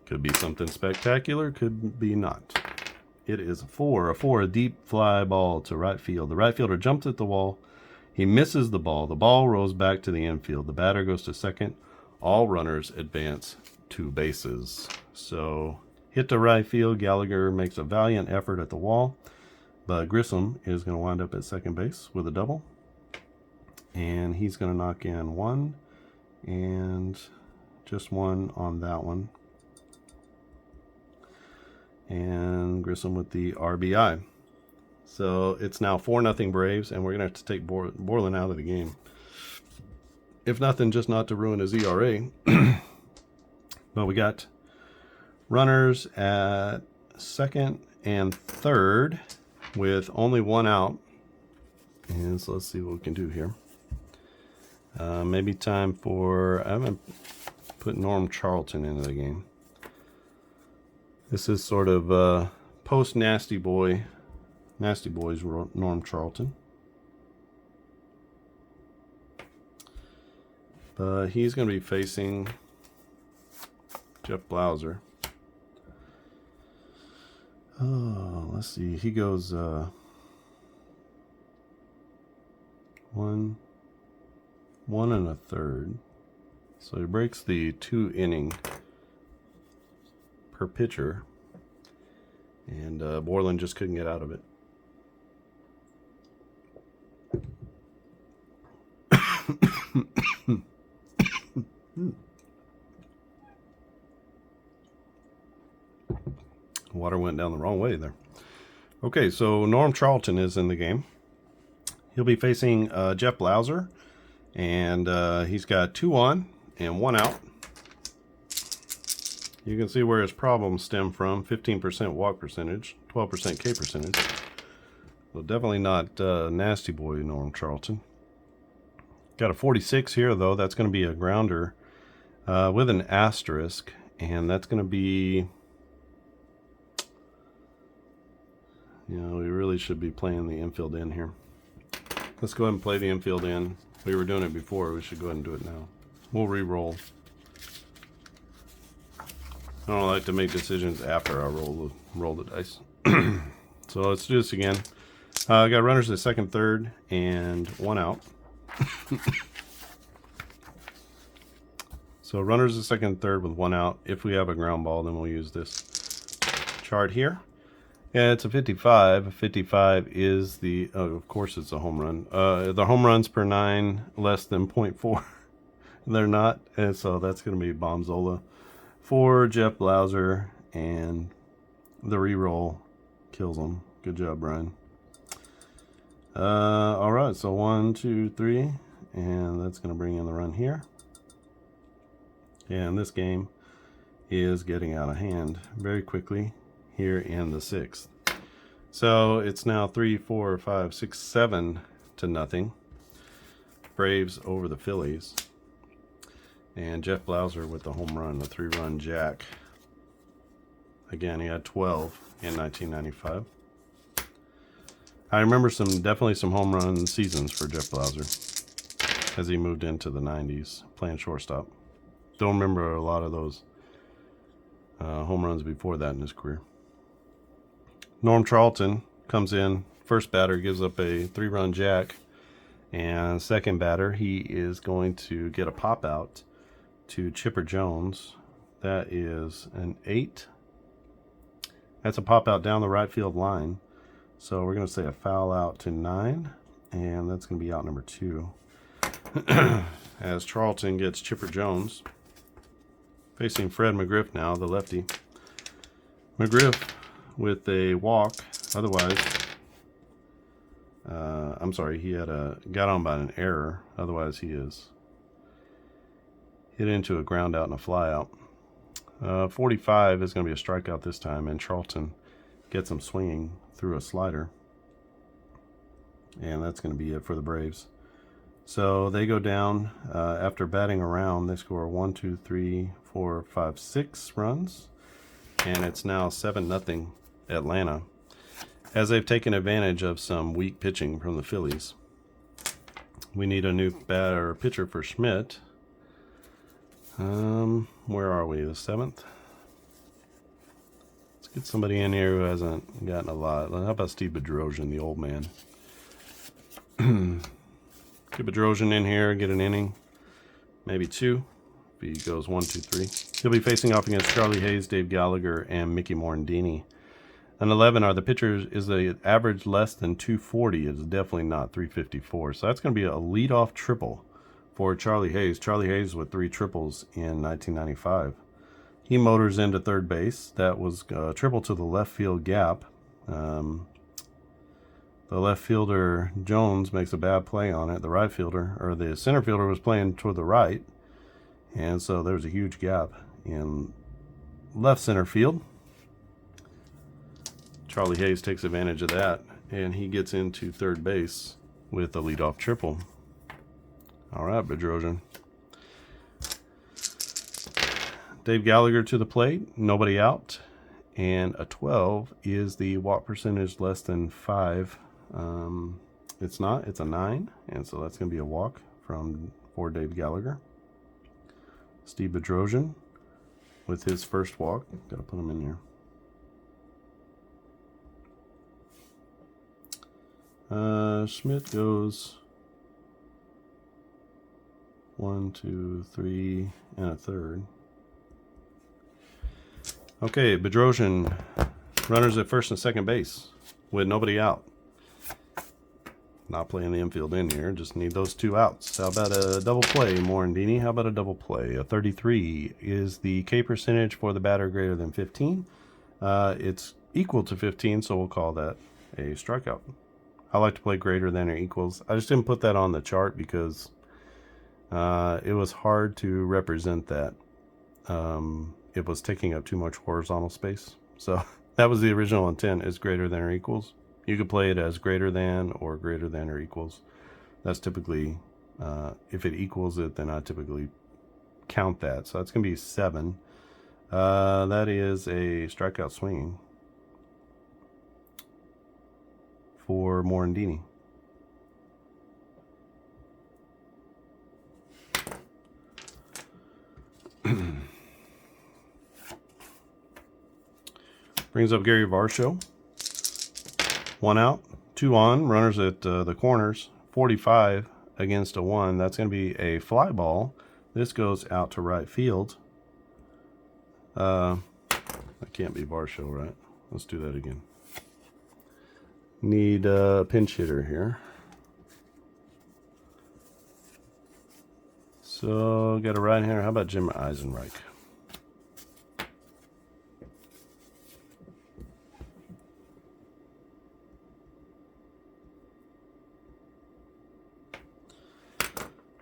could be something spectacular, could be not. It is a 4, a deep fly ball to right field. The right fielder jumps at the wall. He misses the ball. The ball rolls back to the infield. The batter goes to 2nd. All runners advance 2 bases. So hit to right field. Gallagher makes a valiant effort at the wall, but Grissom is going to wind up at 2nd base with a double. And he's going to knock in 1 and just 1 on that one. And Grissom with the RBI. So it's now 4-0 Braves, and we're going to have to take Borland out of the game. If nothing, just not to ruin his ERA. But we got runners at 2nd and 3rd with only 1 out. And so let's see what we can do here. Maybe time for... I haven't put Norm Charlton into the game. This is sort of post Nasty Boys Norm Charlton. But he's going to be facing Jeff Blauser. Oh, let's see. He goes 1 1/3. So he breaks the 2 inning per pitcher. And Borland just couldn't get out of it. Water went down the wrong way there. Okay, so Norm Charlton is in the game. He'll be facing Jeff Blauser, and he's got 2 on and 1 out. You can see where his problems stem from. 15% walk percentage, 12% K percentage. So definitely not nasty boy Norm Charlton. Got a 46 here, though. That's going to be a grounder with an asterisk, and that's going to be... You know, we really should be playing the infield in here. Let's go ahead and play the infield in. We were doing it before. We should go ahead and do it now. We'll re-roll. I don't like to make decisions after I roll the dice. So let's do this again. I got runners at second, third, and 1 out. So runners at second, third with 1 out. If we have a ground ball, then we'll use this chart here. Yeah, it's a 55. 55 is the, of course it's a home run. The home runs per 9 less than 0.4. They're not, and so that's going to be Bombzola for Jeff Blauser, and the re-roll kills him. Good job, Brian. All right, so 1, 2, 3, and that's going to bring in the run here. And this game is getting out of hand very quickly here in the 6th. So it's now 3, 4, 5, 6, 7 to nothing. Braves over the Phillies. And Jeff Blauser with the home run, the 3-run jack. Again, he had 12 in 1995. I remember definitely some home run seasons for Jeff Blauser as he moved into the 90s playing shortstop. Don't remember a lot of those home runs before that in his career. Norm Charlton comes in. First batter gives up a 3-run jack. And second batter, he is going to get a pop out to Chipper Jones. That is an 8. That's a pop out down the right field line. So we're going to say a foul out to 9. And that's going to be out number 2. As Charlton gets Chipper Jones. Facing Fred McGriff now, the lefty. McGriff with a walk. Otherwise, I'm sorry, he got on by an error. Otherwise, he is hit into a ground out and a fly out. 45 is going to be a strikeout this time, and Charlton gets him swinging through a slider. And that's going to be it for the Braves. So they go down after batting around. They score 1, 2, 3, 4, 5, 6 runs. And it's now 7-0 Atlanta, as they've taken advantage of some weak pitching from the Phillies. We need a new batter or pitcher for Schmidt. Where are we? The 7th? Let's get somebody in here who hasn't gotten a lot. How about Steve Bedrosian, the old man? Get Bedrosian in here, get an inning. Maybe 2. If he goes 1, 2, 3. He'll be facing off against Charlie Hayes, Dave Gallagher, and Mickey Morandini. An 11 are the pitchers. Is the average less than 240? It's definitely not 354. So that's going to be a leadoff triple for Charlie Hayes. Charlie Hayes with 3 triples in 1995. He motors into third base. That was a triple to the left field gap. The left fielder, Jones, makes a bad play on it. The right fielder, or the center fielder, was playing toward the right. And so there's a huge gap in left center field. Charlie Hayes takes advantage of that, and he gets into third base with a leadoff triple. All right, Bedrosian. Dave Gallagher to the plate, nobody out, and a 12 is the walk percentage less than 5. It's not, it's a 9, and so that's going to be a walk for Dave Gallagher. Steve Bedrosian with his first walk. Got to put him in here. Schmidt goes 1, 2, 3, and a third. Okay, Bedrosian Runners at first and second base with nobody out. Not playing the infield in here, just need those 2 outs. How about a double play, Morandini? How about a double play? A 33 is the K percentage for the batter greater than 15. It's equal to 15, so we'll call that a strikeout. I like to play greater than or equals. I just didn't put that on the chart because it was hard to represent that. It was taking up too much horizontal space. So that was the original intent, is greater than or equals. You could play it as greater than or equals. That's typically, if it equals it, then I typically count that. So that's going to be 7. That is a strikeout swinging for Morandini. Brings up Gary Varsho. 1 out, 2 on, runners at the corners, 45 against a 1. That's going to be a fly ball. This goes out to right field. That can't be Varsho, right? Let's do that again. Need a pinch hitter here. So, got a right-hander. How about Jim Eisenreich?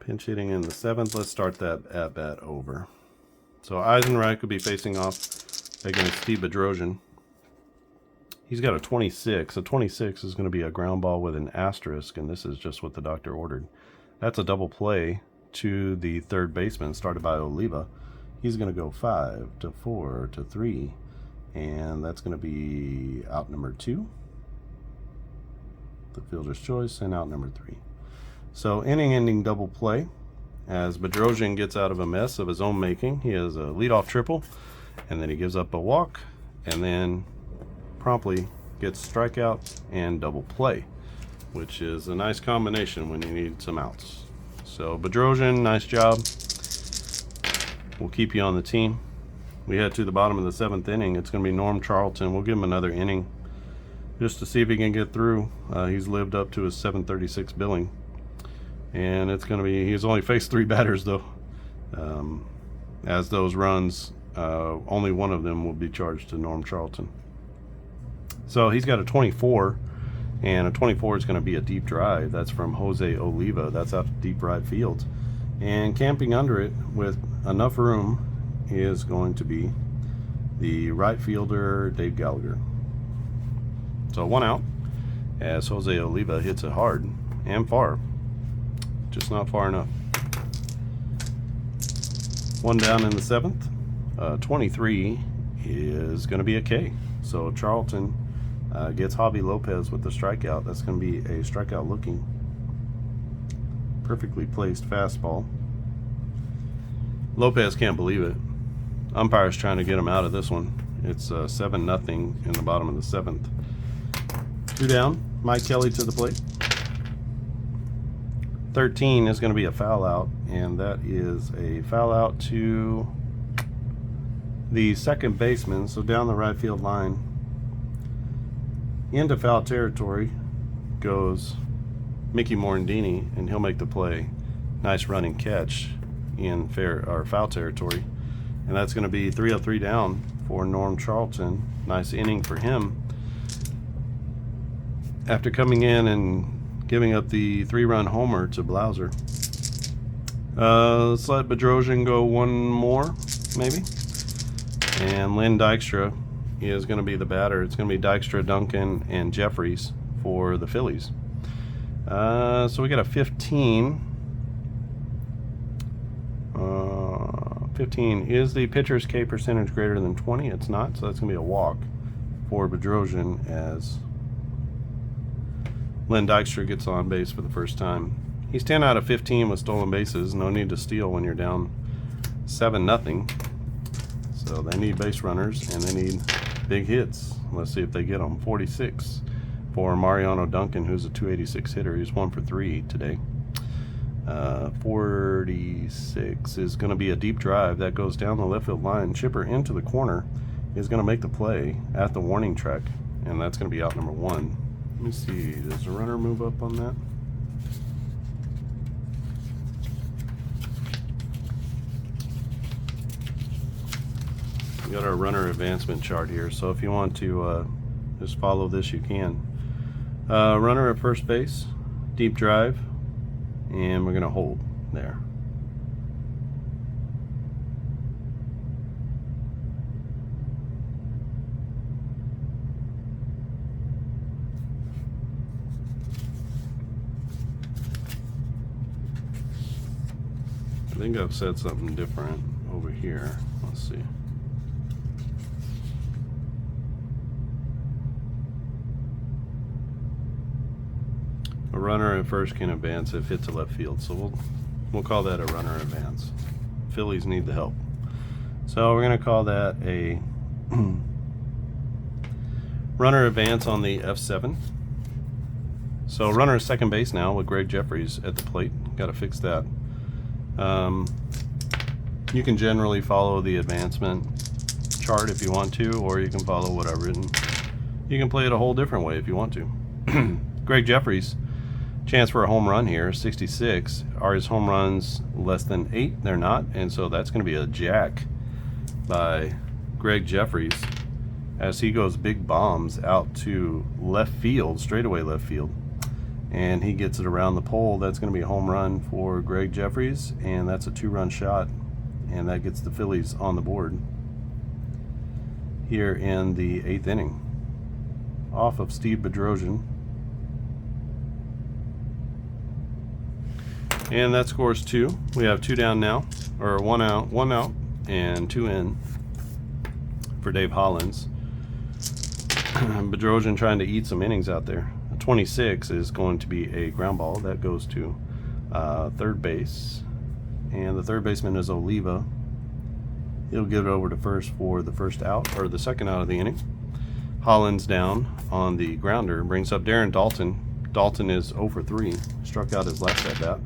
Pinch hitting in the 7th. Let's start that at-bat over. So Eisenreich could be facing off against Steve Bedrosian. He's got a 26. A 26 is going to be a ground ball with an asterisk, and this is just what the doctor ordered. That's a double play to the third baseman, started by Oliva. He's going to go 5 to 4 to 3, and that's going to be out number 2. The fielder's choice, and out number 3. So inning-ending double play as Bedrosian gets out of a mess of his own making. He has a leadoff triple, and then he gives up a walk, and then promptly gets strikeout and double play, which is a nice combination when you need some outs. So Bedrosian, nice job. We'll keep you on the team. We head to the bottom of the 7th inning. It's going to be Norm Charlton. We'll give him another inning just to see if he can get through. He's lived up to his 736 billing. And it's going to be, he's only faced 3 batters though. As those runs, only one of them will be charged to Norm Charlton. So he's got a 24, and a 24 is going to be a deep drive. That's from Jose Oliva. That's out to deep right field. And camping under it with enough room is going to be the right fielder, Dave Gallagher. So 1 out as Jose Oliva hits it hard and far. Just not far enough. 1 down in the 7th. 23 is going to be a K. So Charlton gets Javi Lopez with the strikeout. That's going to be a strikeout looking. Perfectly placed fastball. Lopez can't believe it. Umpire's trying to get him out of this one. It's 7-0 in the bottom of the 7th. 2 down. Mike Kelly to the plate. 13 is going to be a foul out, and that is a foul out to the second baseman, so down the right field line. Into foul territory goes Mickey Morandini, and he'll make the play. Nice running catch in foul territory, and that's going to be 3-3 down for Norm Charlton. Nice inning for him. After coming in and giving up the 3-run homer to Blauser. Let's let Bedrosian go one more, maybe. And Lynn Dykstra is going to be the batter. It's going to be Dykstra, Duncan, and Jeffries for the Phillies. So we got a 15. 15. Is the pitcher's K percentage greater than 20? It's not, so that's going to be a walk for Bedrosian as Lynn Dykstra gets on base for the first time. He's 10 out of 15 with stolen bases. No need to steal when you're down 7-0. So they need base runners and they need big hits. Let's see if they get them. 46 for Mariano Duncan, who's a 286 hitter. He's 1 for 3 today. 46 is going to be a deep drive that goes down the left field line, chipper into the corner, is going to make the play at the warning track, and that's going to be out number 1. Let me see, does the runner move up on that? We got our runner advancement chart here, so if you want to just follow this, you can. Runner at first base, deep drive, and we're going to hold there. I think I've said something different over here. Let's see. A runner at first can advance if hit to left field, so we'll call that a runner advance. Phillies need the help, so we're going to call that a runner advance on the F7. So runner at second base now with Greg Jeffries at the plate. Got to fix that. You can generally follow the advancement chart if you want to, or you can follow what I've written. You can play it a whole different way if you want to. Greg Jeffries, chance for a home run here, 66. Are his home runs less than 8? They're not, and so that's going to be a jack by Greg Jeffries as he goes big bombs out to left field, straightaway left field, and he gets it around the pole. That's going to be a home run for Greg Jeffries, and that's a 2-run shot, and that gets the Phillies on the board here in the 8th inning off of Steve Bedrosian. And that scores 2. We have 2 down now, or 1 out, and 2 in for Dave Hollins. Bedrosian trying to eat some innings out there. 26 is going to be a ground ball that goes to third base, and the third baseman is Oliva. He'll give it over to first for the first out, or the second out of the inning. Hollins down on the grounder brings up Darren Dalton. Dalton is 0 for 3, struck out his last at bat.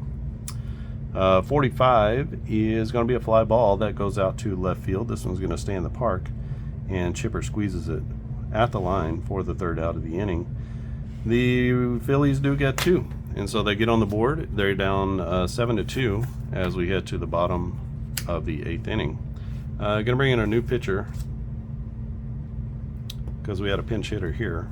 45 is going to be a fly ball that goes out to left field. This one's going to stay in the park, and Chipper squeezes it at the line for the third out of the inning. The Phillies do get 2, and so they get on the board. They're down 7-2 as we head to the bottom of the 8th inning. Going to bring in a new pitcher because we had a pinch hitter here.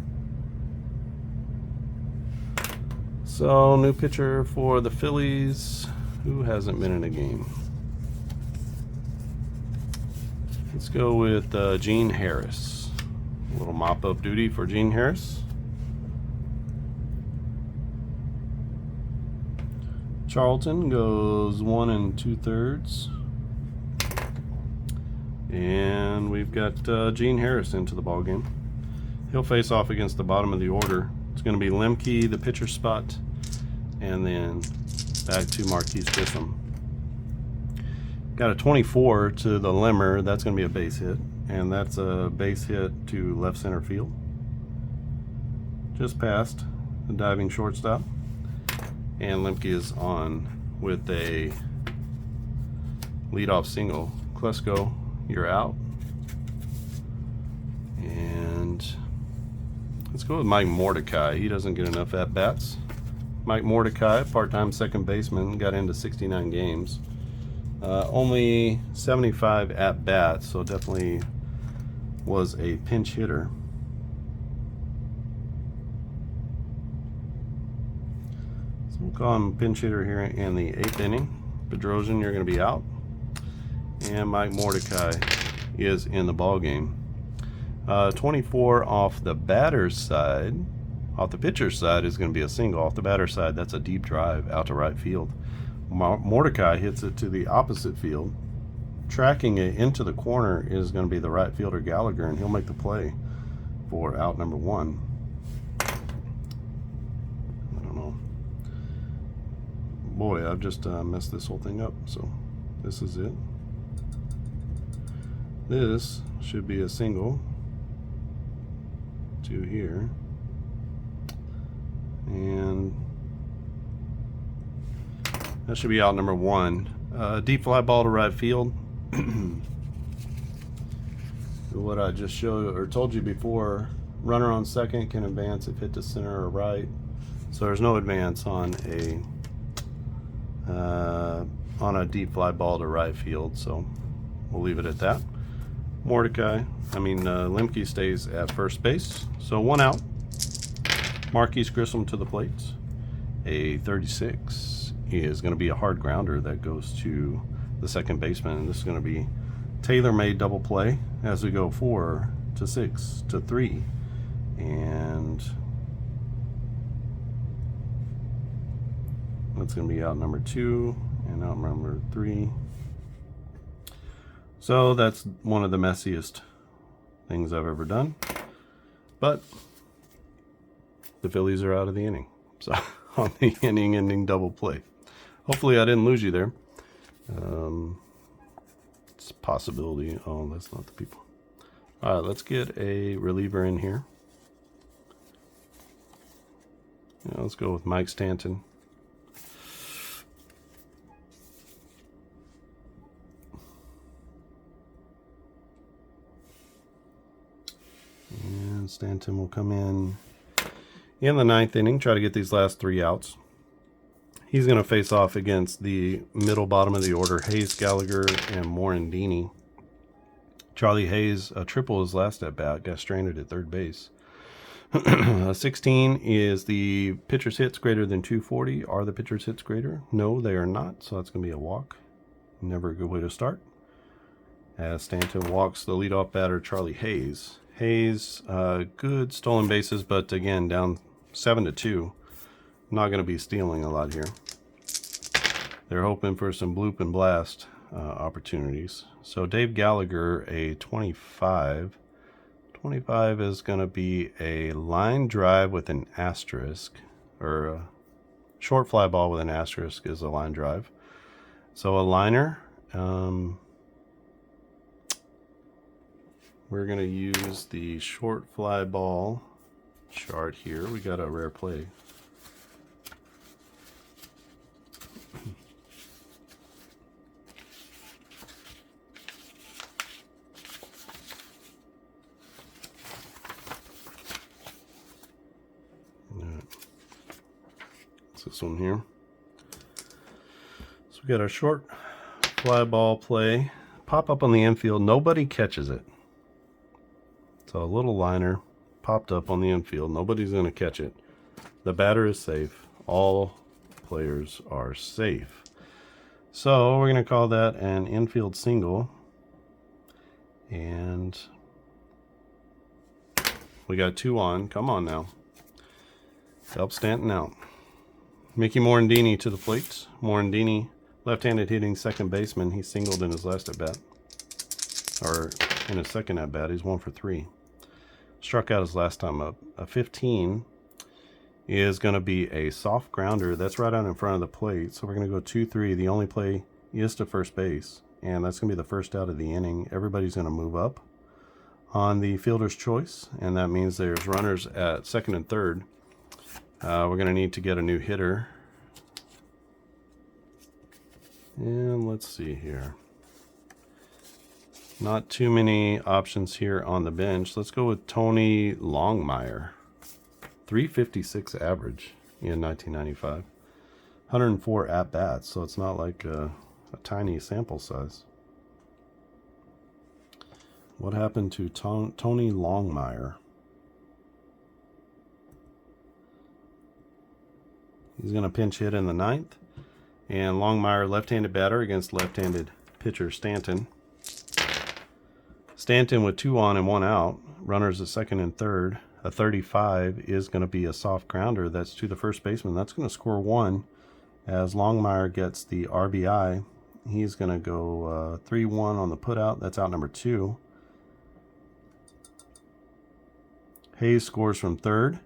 So new pitcher for the Phillies. Who hasn't been in a game? Let's go with Gene Harris. A little mop-up duty for Gene Harris. Charlton goes 1 2/3. And we've got Gene Harris into the ball game. He'll face off against the bottom of the order. It's going to be Lemke, the pitcher spot, and then back to Marquise Grissom. Got a 24 to the limmer. That's going to be a base hit, and that's a base hit to left center field. Just past the diving shortstop. And Lemke is on with a leadoff single. Klesko, you're out. And let's go with Mike Mordecai. He doesn't get enough at-bats. Mike Mordecai, part-time second baseman, got into 69 games. Only 75 at-bats, so definitely was a pinch hitter. So we'll call him pinch hitter here in the 8th inning. Bedrosian, you're going to be out. And Mike Mordecai is in the ball game. 24 off the batter's side. Off the pitcher's side is going to be a single. Off the batter's side, that's a deep drive out to right field. Mordecai hits it to the opposite field. Tracking it into the corner is going to be the right fielder Gallagher, and he'll make the play for out number 1. I don't know. Boy, I've just messed this whole thing up. So this is it. This should be a single to here. And that should be out number 1. Deep fly ball to right field. what I just showed or told you before, runner on second can advance if hit to center or right. So there's no advance on a deep fly ball to right field. So we'll leave it at that. Lemke stays at first base. So 1 out. Marquise Grissom to the plate. A 36 is going to be a hard grounder that goes to the second baseman. And this is going to be tailor-made double play as we go 4 to 6 to 3. And that's going to be out number 2 and out number 3. So that's one of the messiest things I've ever done. But the Phillies are out of the inning. So on the inning-ending double play. Hopefully I didn't lose you there. It's a possibility. Oh, that's not the people. All right, let's get a reliever in here. Yeah, let's go with Mike Stanton. And Stanton will come in the 9th inning, try to get these last 3 outs. He's going to face off against the middle bottom of the order, Hayes, Gallagher, and Morandini. Charlie Hayes, a triple his last at bat, got stranded at third base. 16 is the pitcher's hits greater than 240. Are the pitcher's hits greater? No, they are not, so that's going to be a walk. Never a good way to start. As Stanton walks the leadoff batter, Charlie Hayes. Hayes, good stolen bases, but again, down 7-2. Not going to be stealing a lot here. They're hoping for some bloop and blast opportunities. So Dave Gallagher, a 25. 25 is going to be a line drive with an asterisk, or a short fly ball with an asterisk is a line drive. So a liner. We're going to use the short fly ball chart here. We got a rare play. This one here. So we got our short fly ball play. Pop up on the infield. Nobody catches it. So a little liner popped up on the infield. Nobody's going to catch it. The batter is safe. All players are safe. So we're going to call that an infield single. And we got 2 on. Come on now. Help Stanton out. Mickey Morandini to the plate. Morandini, left-handed hitting second baseman. He singled in his last at-bat. Or in his second at-bat. He's 1 for 3. Struck out his last time up. A 15 is going to be a soft grounder. That's right out in front of the plate. So we're going to go 2-3. The only play is to first base. And that's going to be the first out of the inning. Everybody's going to move up on the fielder's choice. And that means there's runners at second and third. We're going to need to get a new hitter. And let's see here. Not too many options here on the bench. Let's go with Tony Longmire. 356 average in 1995. 104 at-bats, so it's not like a tiny sample size. What happened to Tony Longmire? He's going to pinch hit in the 9th. And Longmire, left-handed batter against left-handed pitcher Stanton. Stanton with 2 on and 1 out. Runners at second and third. A 35 is going to be a soft grounder. That's to the first baseman. That's going to score 1 as Longmire gets the RBI. He's going to go 3-1 on the putout. That's out number 2. Hayes scores from third.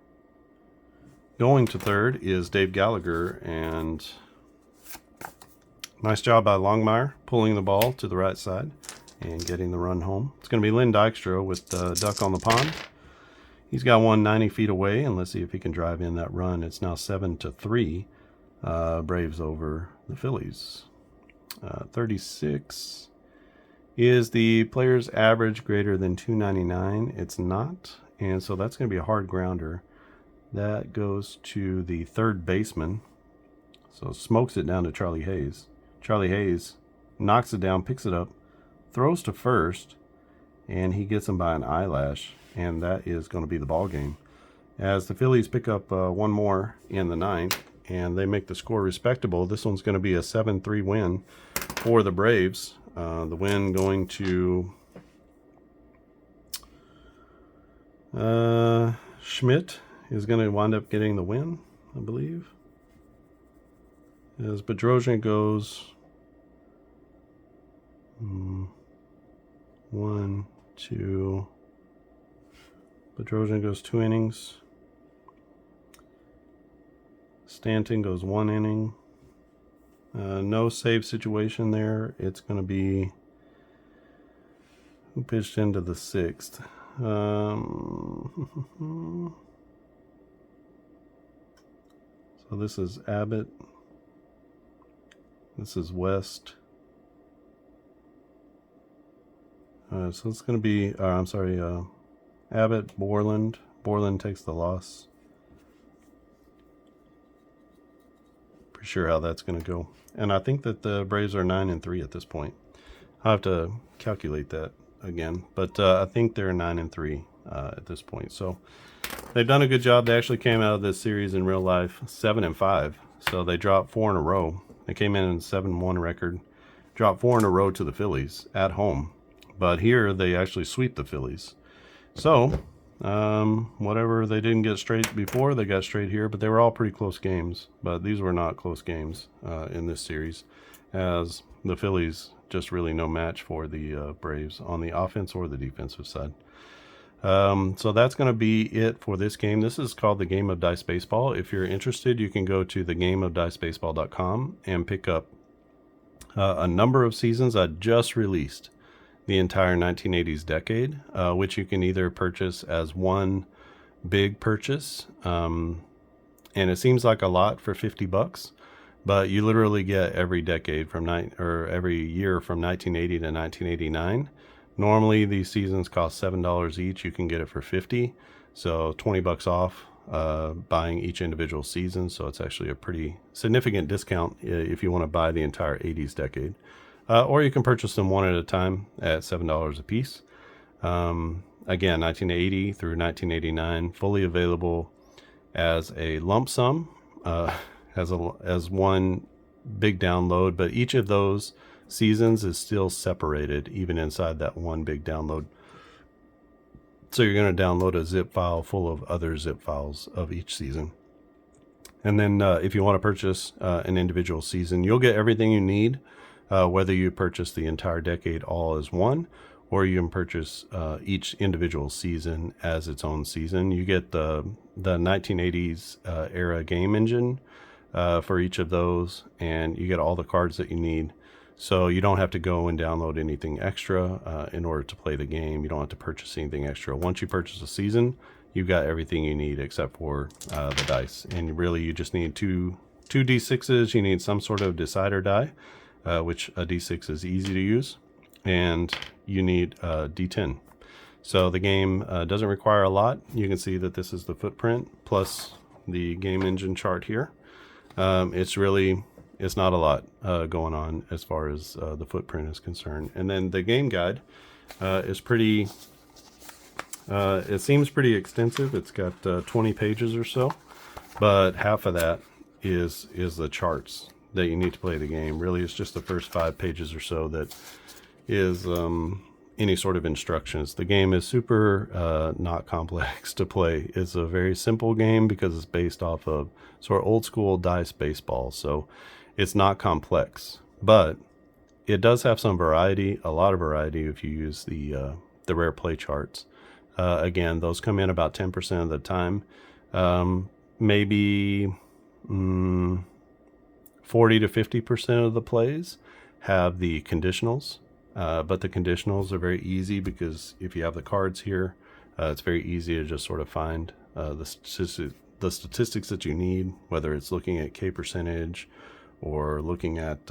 Going to third is Dave Gallagher, and nice job by Longmire pulling the ball to the right side and getting the run home. It's going to be Lynn Dykstra with Duck on the Pond. He's got one 90 feet away, and let's see if he can drive in that run. It's now 7-3, Braves over the Phillies. 36 Is the player's average greater than 299? It's not, and so that's going to be a hard grounder. That goes to the third baseman. So smokes it down to Charlie Hayes. Charlie Hayes knocks it down, picks it up, throws to first, and he gets him by an eyelash, and that is going to be the ball game. As the Phillies pick up one more in the ninth, and they make the score respectable. This one's going to be a 7-3 win for the Braves. The win going to Schmidt is going to wind up getting the win, I believe. As Bedrosian goes 1, 2. Bedrosian goes 2 innings. Stanton goes 1 inning. No save situation there. It's going to be who pitched into the 6th. So this is Abbott. This is West. So it's going to be, Abbott, Borland. Borland takes the loss. Pretty sure how that's going to go. And I think that the Braves are 9-3 at this point. I'll have to calculate that again. But I think they're 9-3 at this point. So they've done a good job. They actually came out of this series in real life 7-5. So they dropped 4 in a row. They came in 7-1 record. Dropped 4 in a row to the Phillies at home. But here they actually sweep the Phillies. So whatever they didn't get straight before, they got straight here. But they were all pretty close games. But these were not close games in this series, as the Phillies just really no match for the Braves on the offense or the defensive side. So that's going to be it for this game. This is called the Game of Dice Baseball. If you're interested, you can go to thegameofdicebaseball.com and pick up a number of seasons. I just released the entire 1980s decade, which you can either purchase as one big purchase, and it seems like a lot for $50, but you literally get every decade every year from 1980 to 1989. Normally these seasons cost $7 each. You can get it for $50, so $20 off buying each individual season. So it's actually a pretty significant discount if you want to buy the entire 80s decade. Or you can purchase them one at a time at $7 a piece. Again, 1980 through 1989, fully available as a lump sum, as one big download. But each of those seasons is still separated, even inside that one big download. So you're going to download a zip file full of other zip files of each season. And then if you want to purchase an individual season, you'll get everything you need. Whether you purchase the entire decade all as one, or you can purchase each individual season as its own season. You get the 1980s era game engine for each of those, and you get all the cards that you need. So you don't have to go and download anything extra in order to play the game. You don't have to purchase anything extra. Once you purchase a season, you've got everything you need except for the dice. And really, you just need two D6s. You need some sort of decider die, which a D6 is easy to use, and you need a D10. So the game doesn't require a lot. You can see that this is the footprint plus the game engine chart here. It's not a lot going on as far as the footprint is concerned. And then the game guide is pretty, it seems pretty extensive. It's got 20 pages or so, but half of that is the charts that you need to play the game. Really, it's just the first 5 pages or so that is any sort of instructions. The game is super not complex to play. It's a very simple game because it's based off of sort of old school dice baseball. So it's not complex, but it does have some variety, a lot of variety if you use the rare play charts. Again, those come in about 10% of the time. Maybe 40 to 50% of the plays have the conditionals, but the conditionals are very easy because if you have the cards here, it's very easy to just sort of find the statistics that you need, whether it's looking at K percentage or looking at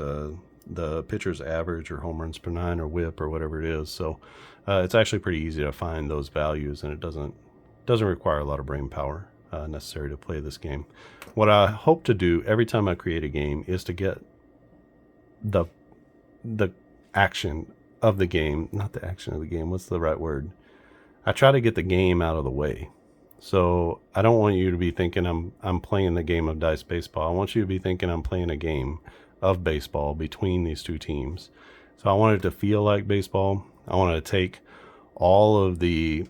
the pitcher's average or home runs per nine or whip or whatever it is. So it's actually pretty easy to find those values, and it doesn't require a lot of brain power necessary to play this game. What I hope to do every time I create a game is to get the action of the game, not the action of the game, what's the right word? I try to get the game out of the way. So I don't want you to be thinking I'm playing the game of dice baseball. I want you to be thinking I'm playing a game of baseball between these two teams. So I want it to feel like baseball. I want to take all of the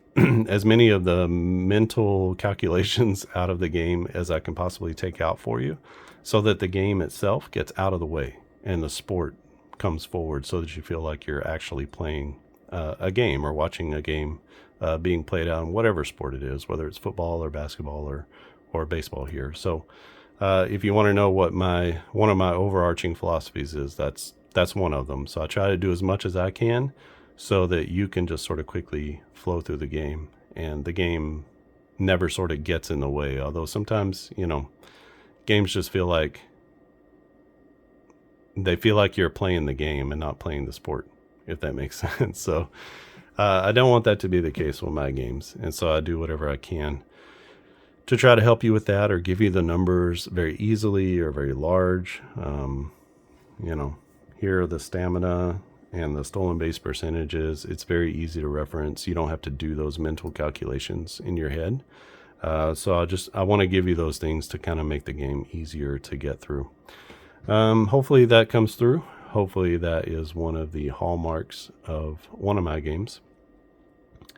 as many of the mental calculations out of the game as I can possibly take out for you, so that the game itself gets out of the way and the sport comes forward, so that you feel like you're actually playing a game or watching a game being played out in whatever sport it is, whether it's football or basketball or baseball here. So if you want to know what one of my overarching philosophies is, that's one of them. So I try to do as much as I can so that you can just sort of quickly flow through the game, and the game never sort of gets in the way. Although sometimes, games just feel like you're playing the game and not playing the sport, if that makes sense. So I don't want that to be the case with my games. And so I do whatever I can to try to help you with that, or give you the numbers very easily or very large. Here are the stamina and the stolen base percentages. It's very easy to reference. You don't have to do those mental calculations in your head. So I want to give you those things to kind of make the game easier to get through. Hopefully that comes through. Hopefully that is one of the hallmarks of one of my games,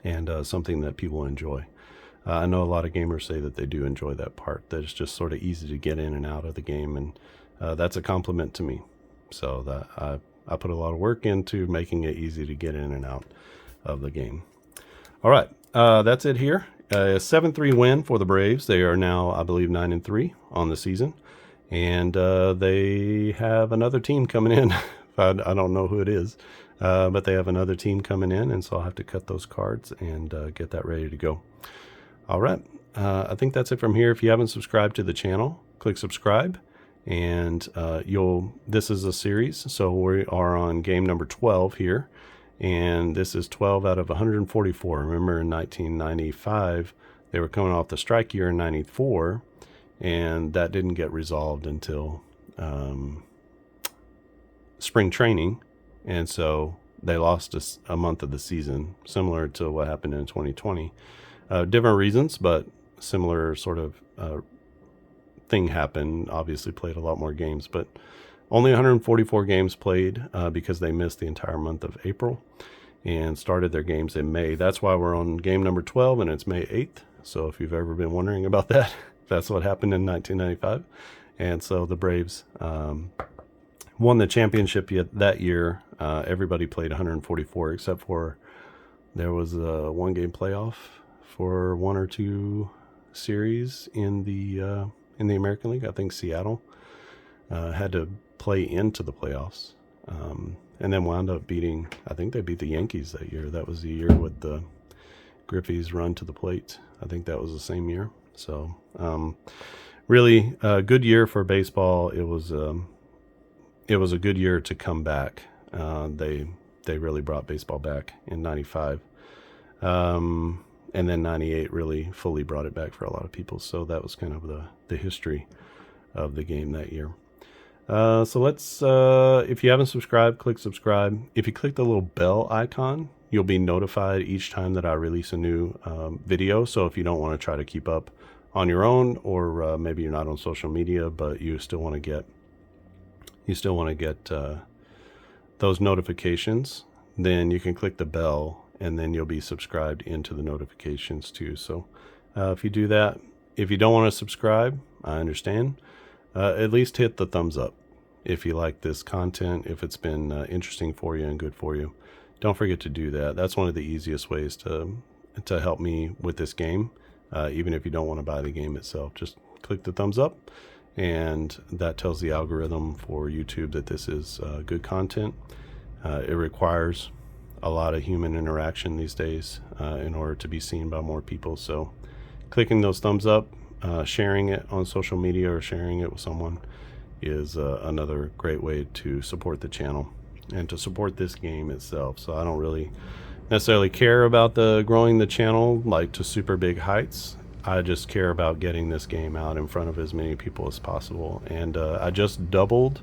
and something that people enjoy. I know a lot of gamers say that they do enjoy that part, that it's just sort of easy to get in and out of the game, and that's a compliment to me. So that I put a lot of work into making it easy to get in and out of the game. All right, that's it here. A 7-3 win for the Braves. They are now, I believe, 9-3 on the season. And they have another team coming in. I don't know who it is, but they have another team coming in, and so I'll have to cut those cards and get that ready to go. All right, I think that's it from here. If you haven't subscribed to the channel, click subscribe, and this is a series, so we are on game number 12 here, and this is 12 out of 144. Remember, in 1995, they were coming off the strike year in 94, and that didn't get resolved until spring training, and so they lost a month of the season, similar to what happened in 2020. Different reasons, but similar sort of thing happened. Obviously played a lot more games, but only 144 games played because they missed the entire month of April and started their games in May. That's why we're on game number 12, and it's May 8th. So if you've ever been wondering about that, that's what happened in 1995. And so the Braves won the championship that year. Everybody played 144, except for there was a one-game playoff for one or two series in the American League. I think Seattle had to play into the playoffs, and then wound up I think they beat the Yankees that year. That was the year with the Griffey's run to the plate. I think that was the same year. So really a good year for baseball. It was a good year to come back. They really brought baseball back in 95. And then 98 really fully brought it back for a lot of people. So that was kind of the history of the game that year. So let's, if you haven't subscribed, click subscribe. If you click the little bell icon, you'll be notified each time that I release a new video. So if you don't want to try to keep up on your own, or maybe you're not on social media, but you still want to get those notifications, then you can click the bell, and then you'll be subscribed into the notifications too. So if you do that, if you don't want to subscribe, I understand. At least hit the thumbs up if you like this content, if it's been interesting for you and good for you. Don't forget to do that. That's one of the easiest ways to help me with this game. Even if you don't want to buy the game itself, just click the thumbs up, and that tells the algorithm for YouTube that this is good content. It requires a lot of human interaction these days in order to be seen by more people. So clicking those thumbs up, sharing it on social media or sharing it with someone is another great way to support the channel and to support this game itself. So I don't really necessarily care about the growing the channel like to super big heights. I just care about getting this game out in front of as many people as possible. And I just doubled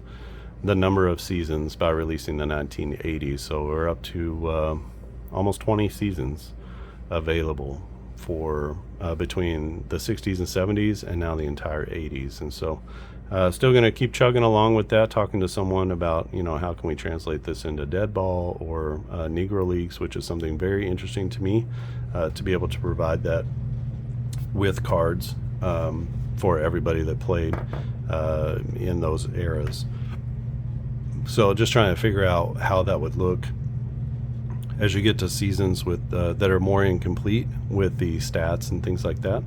the number of seasons by releasing the 1980s, so we're up to almost 20 seasons available for between the 60s and 70s and now the entire 80s. And so still going to keep chugging along with that, talking to someone about, you know, how can we translate this into dead ball or Negro Leagues, which is something very interesting to me, to be able to provide that with cards for everybody that played in those eras. So just trying to figure out how that would look as you get to seasons with that are more incomplete with the stats and things like that.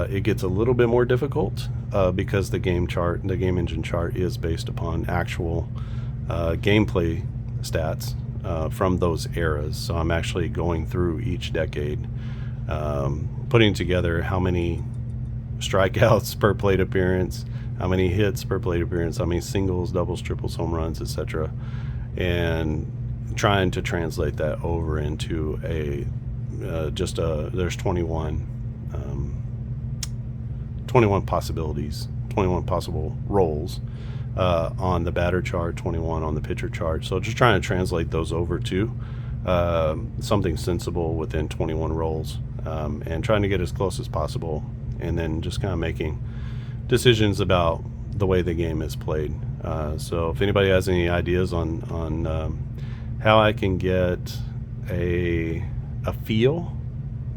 It gets a little bit more difficult because the game engine chart is based upon actual gameplay stats from those eras. So I'm actually going through each decade, putting together how many strikeouts per plate appearance, how many hits per plate appearance, how many singles, doubles, triples, home runs, etc., and trying to translate that over into a there's 21 possibilities, 21 possible roles on the batter chart, 21 on the pitcher chart. So just trying to translate those over to something sensible within 21 roles, and trying to get as close as possible, and then just kind of making decisions about the way the game is played. So if anybody has any ideas on how I can get a feel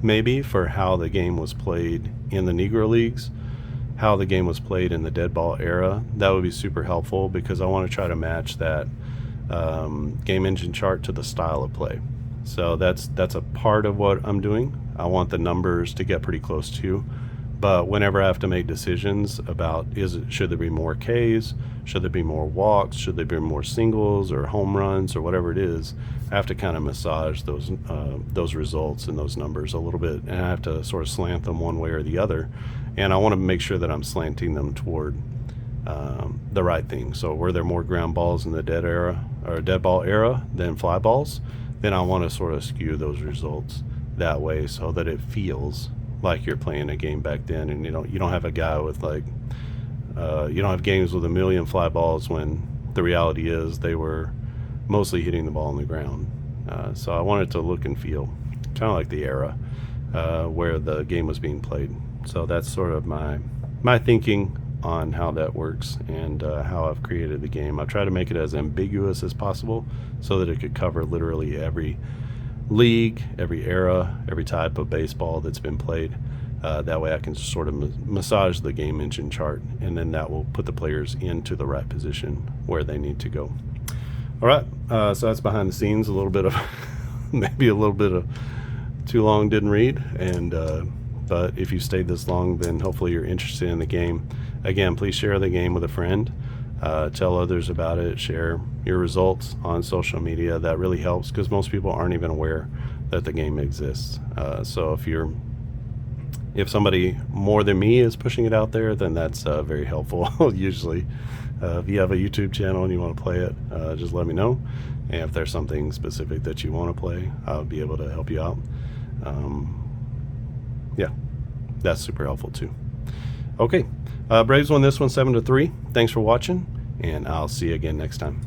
maybe for how the game was played in the Negro Leagues, how the game was played in the dead ball era, that would be super helpful, because I want to try to match that game engine chart to the style of play. So that's a part of what I'm doing. I want the numbers to get pretty close to, but whenever I have to make decisions about should there be more Ks, should there be more walks, should there be more singles or home runs or whatever it is, I have to kind of massage those results and those numbers a little bit, and I have to sort of slant them one way or the other. And I want to make sure that I'm slanting them toward the right thing. So were there more ground balls in the dead ball era than fly balls, then I want to sort of skew those results that way so that it feels like you're playing a game back then. And you don't have a guy with you don't have games with 1 million fly balls when the reality is they were mostly hitting the ball on the ground. So I want it to look and feel kind of like the era where the game was being played. So that's sort of my thinking on how that works and how I've created the game. I've tried to make it as ambiguous as possible so that it could cover literally every league, every era, every type of baseball that's been played. That way I can sort of massage the game engine chart, and then that will put the players into the right position where they need to go. All right, so that's behind the scenes, a little bit of maybe a little bit of too long didn't read, and but if you stayed this long, then hopefully you're interested in the game. Again, please share the game with a friend. Tell others about it. Share your results on social media. That really helps, because most people aren't even aware that the game exists. So if somebody more than me is pushing it out there, then that's very helpful. Usually, if you have a YouTube channel and you want to play it, just let me know. And if there's something specific that you want to play, I'll be able to help you out. Yeah, that's super helpful too. Okay, Braves won this one 7-3. Thanks for watching, and I'll see you again next time.